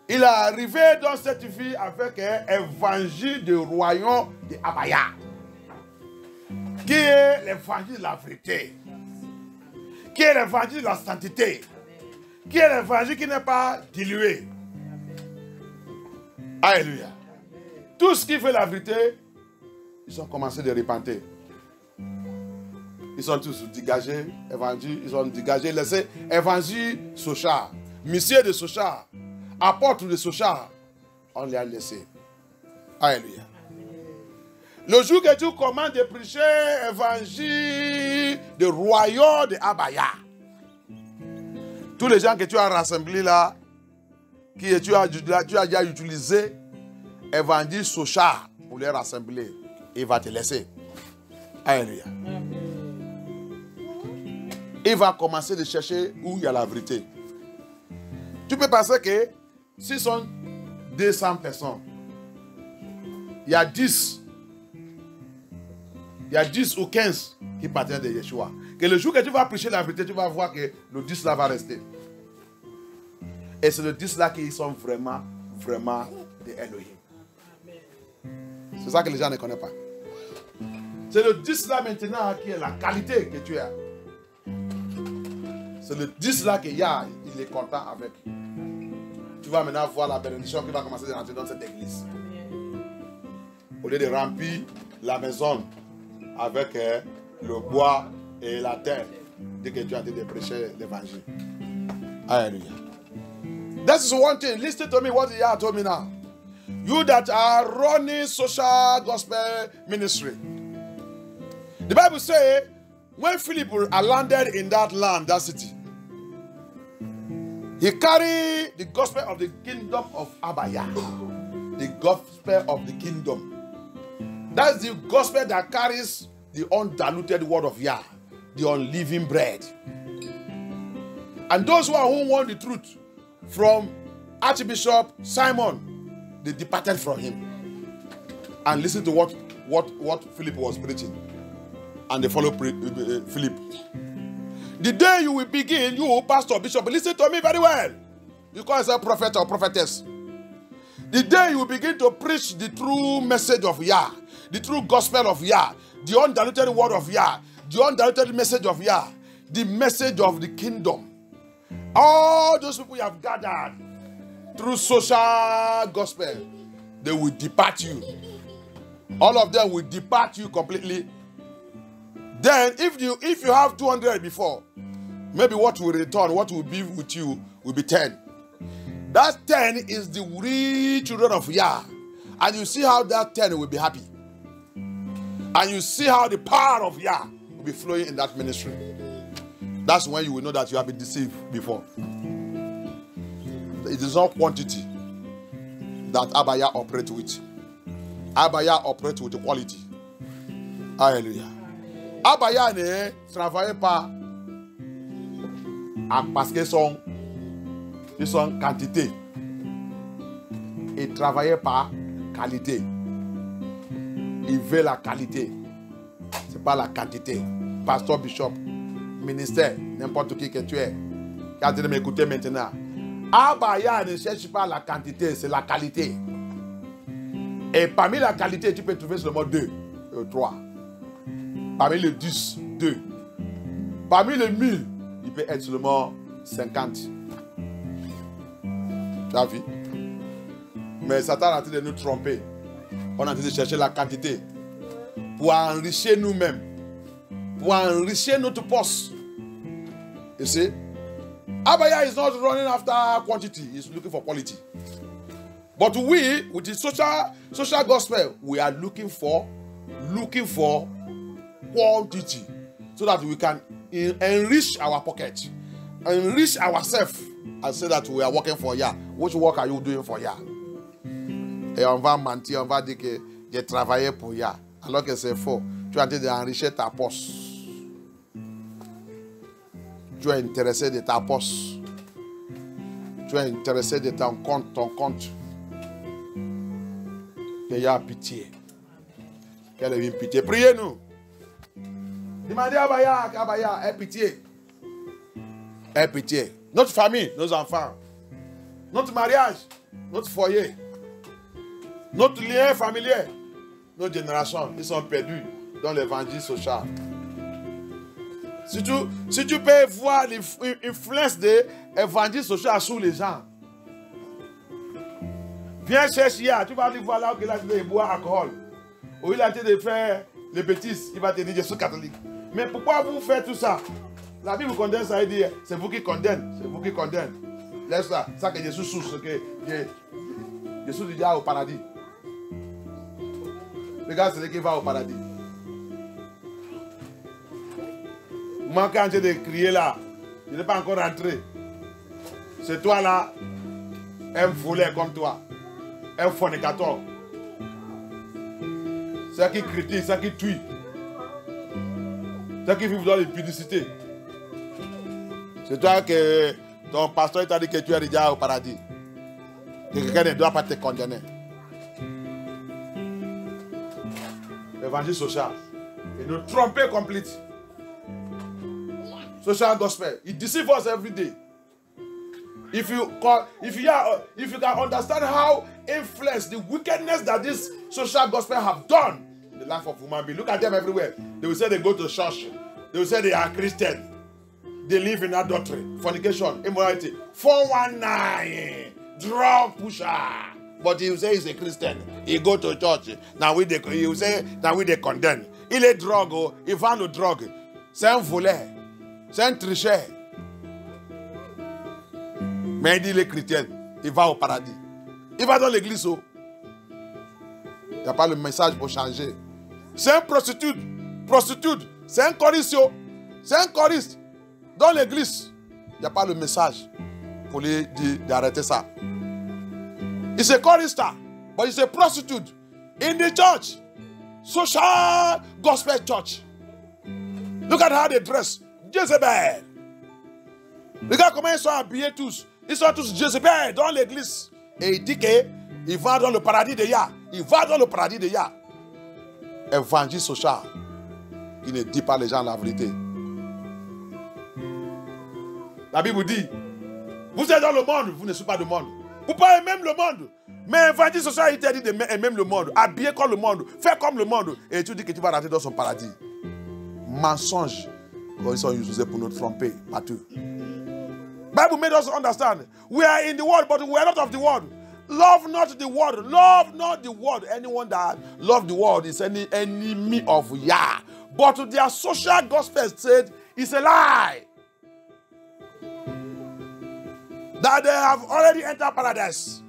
il est arrivé dans cette vie avec un évangile du royaume de Abaya, qui est l'évangile de la vérité, qui est l'évangile de la sainteté, qui est l'évangile qui n'est pas dilué. Alléluia. Tout ce qui fait la vérité, ils ont commencé de repentir. Ils sont tous dégagés, évangile, ils ont dégagé, laissé évangile Sochar, monsieur de Sochar, apôtre de Sochar, on les a laissés. Alléluia. Le jour que tu commences de prêcher évangile du royaume de Abaya, tous les gens que tu as rassemblés là, que tu as déjà utilisé évangile Sochar pour les rassembler, il va te laisser. Alléluia. Il va commencer de chercher où il y a la vérité. Tu peux penser que si ce sont 200 personnes, il y a 10 ou 15 qui partent de Yeshua. Que le jour que tu vas prêcher la vérité, tu vas voir que le 10 là va rester. Et c'est le 10 là qui sont vraiment, vraiment des Elohim. C'est ça que les gens ne connaissent pas. C'est le 10 là maintenant qui est la qualité que tu as. C'est le 10 là qu'il y a, il est content avec. Tu vas maintenant voir la bénédiction qui va commencer à rentrer dans cette église. Au lieu de remplir la maison avec le bois et la terre, dès que tu as été prêcher l'évangile. Alléluia. This is one thing. Listen to me what he has told me now. You that are running social gospel ministry. The Bible says, when Philip landed in that land, that city, he carried the gospel of the kingdom of Abaya. The gospel of the kingdom. That's the gospel that carries the undiluted word of Yah, the unleavened bread. And those who want the truth from Archbishop Simon, they departed from him. And listen to what Philip was preaching. And they followed Philip. The day you will begin, you, pastor, bishop, listen to me very well. Because I'm a prophet or prophetess. The day you will begin to preach the true message of Yah, the true gospel of Yah, the undiluted word of Yah, the undiluted message of Yah, the message of the kingdom. All those people you have gathered through social gospel, they will depart you. All of them will depart you completely. Then, if you have 200 before, maybe what will return, what will be with you, will be 10. That 10 is the real children of Yah. And you see how that 10 will be happy. And you see how the power of Yah will be flowing in that ministry. That's when you will know that you have been deceived before. It is not quantity that Abaya operates with. Abaya operates with quality. Alléluia. Abaya ne travaille pas parce qu'ils sont quantité. Ils travaillent par qualité. Ils veulent la qualité. Ce n'est pas la quantité. Pasteur, bishop, ministère, n'importe qui que tu es. Qui a de m'écouter maintenant. Abaya ne cherche pas la quantité, c'est la qualité. Et parmi la qualité, tu peux trouver seulement 2, 3. Parmi les 10, 2. Parmi les 1000, il peut être seulement 50. Tu as vu? Mais Satan est en train de nous tromper. On est en train de chercher la quantité pour enrichir nous-mêmes, pour enrichir notre poste. You see? Abaya is not running after quantity, he's looking for quality. But we, with the social gospel, we are looking for quantity so that we can enrich our pocket, enrich ourselves, and say that we are working for Yah. Which work are you doing for Yah? Et on va mentir, on va dire que j'ai travaillé pour Yah, alors que c'est faux. Tu es en train d'enrichir ta poste. Tu es intéressé de ta poste. Tu es intéressé de ton compte. Qu'il y a pitié. Qu'elle ait une pitié. Priez-nous. Demandez à Abaya, aie pitié. Aie pitié. Notre famille, nos enfants, notre mariage, notre foyer, notre lien familier, nos générations, ils sont perdus dans l'évangile social. Si tu peux voir l'influence de l'évangile social sur les gens, viens chercher, tu vas aller voir là où il a de boire alcool, où il a été de faire les bêtises, il va te dire je suis catholique. Mais pourquoi vous faites tout ça? La Bible condamne ça et dit c'est vous qui condamnez, c'est vous qui condamnez. Laisse ça, ça que Jésus souffre, que Jésus dit au paradis. Regarde celui qui va au paradis. Moi, quand j'ai de crier là, je n'ai pas encore rentré. C'est toi là, un voleur comme toi, un fornicateur. C'est qui critique, c'est qui tue, c'est qui vit dans l'impudicité. C'est toi que ton pasteur t'a dit que tu es déjà au paradis. Que quelqu'un ne doit pas te condamner. L'évangile social. Et nous tromper complètement. Social gospel. It deceives us every day. If you can understand how influence the wickedness that this social gospel have done in the life of human beings, look at them everywhere. They will say they go to church. They will say they are Christian. They live in adultery, fornication, immorality, 419, drug pusher. But he will say he's a Christian. He go to church. He will say now we they condemn. Il est drogue, il vend le drogue. C'est un voleur. C'est un tricheur. Mais il dit les chrétiens, il va au paradis. Il va dans l'église. Il n'y a pas le message pour changer. C'est un prostitute. C'est un choriste. C'est un choriste. Dans l'église, il n'y a pas le message pour lui dire d'arrêter ça. He's a chorister, but he's a prostitute. In the church, social gospel church. Look at how they dress. Jezebel. Regarde comment ils sont habillés tous. Ils sont tous Jezebel dans l'église. Et il dit qu'il va dans le paradis de Yah. Il va dans le paradis de Yah. Évangile social. Il ne dit pas les gens la vérité. La Bible dit, vous êtes dans le monde, vous ne soyez pas du monde. Vous pouvez même le monde. Mais évangile social, il t'a dit d'aimer le monde. Habiller comme le monde. Faire comme le monde. Et tu dis que tu vas rentrer dans son paradis. Mensonge. Ils sont utilisés pour nous tromper partout. Bible made us understand. We are in the world, but we are not of the world. Love not the world. Love not the world. Anyone that loves the world is an enemy of Yah. But their social gospel said it's a lie. That they have already entered paradise.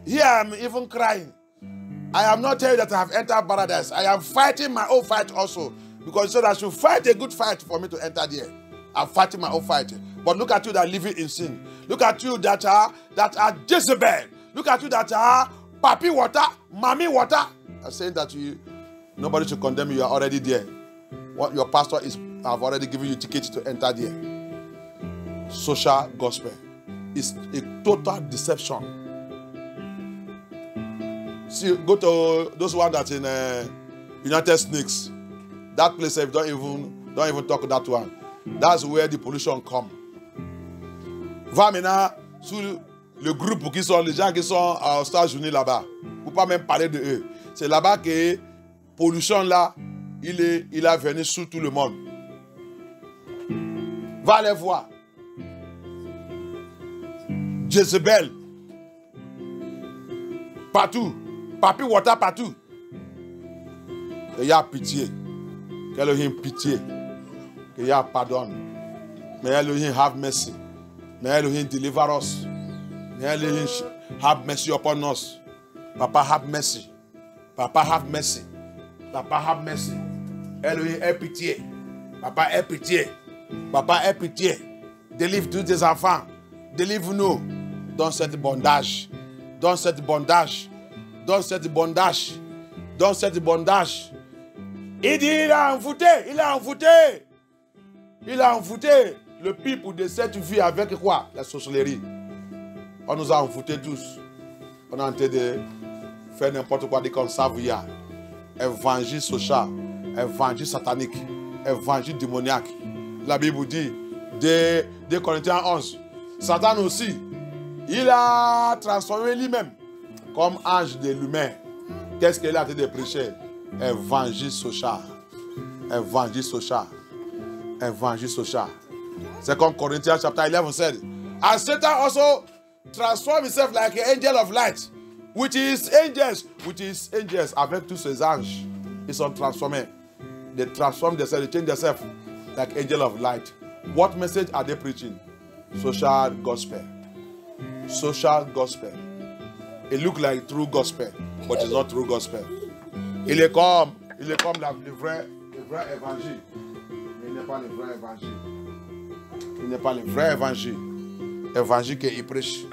Here I am even crying. I am not telling you that I have entered paradise. I am fighting my own fight also. Because so that I should fight a good fight for me to enter there. I'm fighting my own fight. But look at you that are living in sin. Look at you that are Jezebel. Look at you that are papi water, mommy water. I'm saying that nobody should condemn you. You are already there. What your pastor have already given you tickets to enter there. Social gospel is a total deception. See, go to those ones that in United Snakes. That place, don't even talk that one. That's where the pollution come. Va maintenant sur le groupe qui sont les gens qui sont aux États-Unis là-bas. Pour pas même parler de eux. C'est là-bas que pollution là, il a venu sur tout le monde. Va les voir. Jezebel. Partout. Papi water partout. Il y a pitié. Elohim pitié. Il y a pardon. May Elohim have mercy. May Elohim deliver us. May Elohim have mercy upon us. Papa have mercy. Papa have mercy. Papa have mercy. Elohim aie pitié. Papa aie pitié. Papa aie pitié. Délivre tous tes enfants. Délivre-nous dans cette bondage. Dans cette bondage. Dans cette bondage. Dans cette bondage. Il dit, il a envoûté. Il a envoûté. Il a envoûté le peuple de cette vie avec quoi? La sorcellerie. On nous a envoûtés tous. On est en train de faire n'importe quoi dès qu'on savait. Évangile social, évangile satanique, évangile démoniaque. La Bible dit, de Corinthiens 11, Satan aussi, il a transformé lui-même comme ange de l'humain. Qu'est-ce qu'il a été de prêcher? Évangile social. Évangile social. Évangile social. C'est comme Corinthians chapter 11 said. And Satan also transformed himself like an angel of light. Which is angels. Avec tous ces anges. Ils sont transformés. They transform themselves, they change themselves like angel of light. What message are they preaching? Social gospel. Social gospel. It looks like true gospel, but it's not true gospel. Il est comme le vrai évangile. Mais il n'est pas le vrai évangile. Il n'est pas le vrai évangile. Évangile qu'il prêche.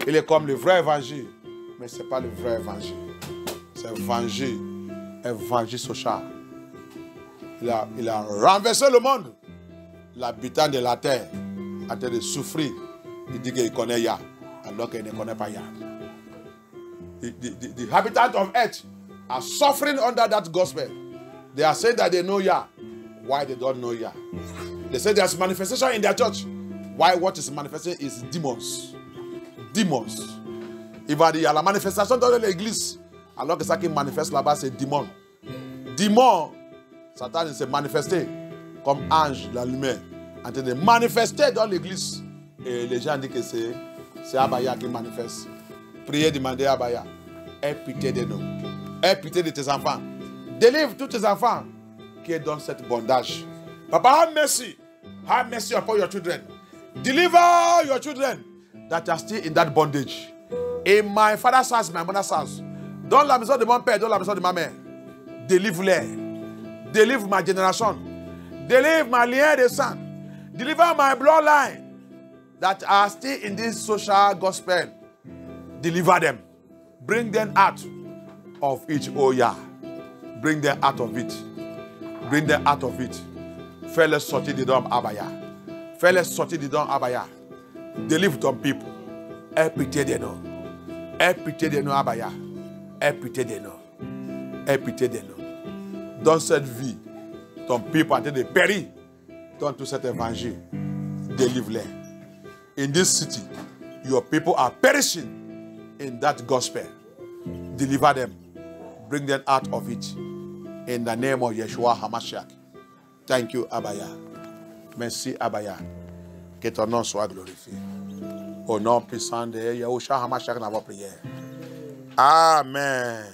Il est comme le vrai évangile. Mais ce n'est pas le vrai évangile. C'est évangile social. Il a renversé le monde. L'habitant de la terre a train de souffrir. Il dit qu'il connaît Yah, alors qu'il ne connaît pas Yah. The inhabitants of earth are suffering under that gospel. They are saying that they know Yah. Why they don't know Yah? They say there's manifestation in their church. Why what is manifesting is demons. Demons. Il va dire, il y a la manifestation dans l'église. Alors que ça qui manifeste là-bas, c'est démon. Démon, Satan s'est manifesté comme ange, la lumière, en train de manifester dans l'église. Et les gens disent que c'est Abaya qui manifeste. Priez, demandez à Abaya. Aie pitié de nous. Aie pitié de tes enfants. Délivre tous tes enfants qui sont dans cette bondage. Papa, have mercy. Have mercy upon your children. Deliver your children that are still in that bondage. In my father's house, my mother's house. Dans la maison de mon père, dans la maison de ma mère. Délivre-les. Délivre ma génération. Délivre ma lien de sang. Deliver my bloodline that are still in this social gospel. Deliver them. Bring them out of it, oh yeah. Bring them out of it. Bring them out of it. Fais-les sortir dedans, Abaya. Fais-les sortir dedans, Abaya. Deliver ton people. Aie pitié de nous. Aie pitié de nous, Abaya. Aie pitié de nous. Aie pitié de nous. Dans cette vie, ton people a été de périr dans tout cet évangile. Deliver-les. In this city, your people are perishing in that gospel. Deliver them. Bring them out of it. In the name of Yeshua HaMashiach. Thank you, Abaya. Merci, Abaya. Que ton nom soit glorifié. Au nom puissant de Yeshua HaMashiach, dans vos prières. Amen.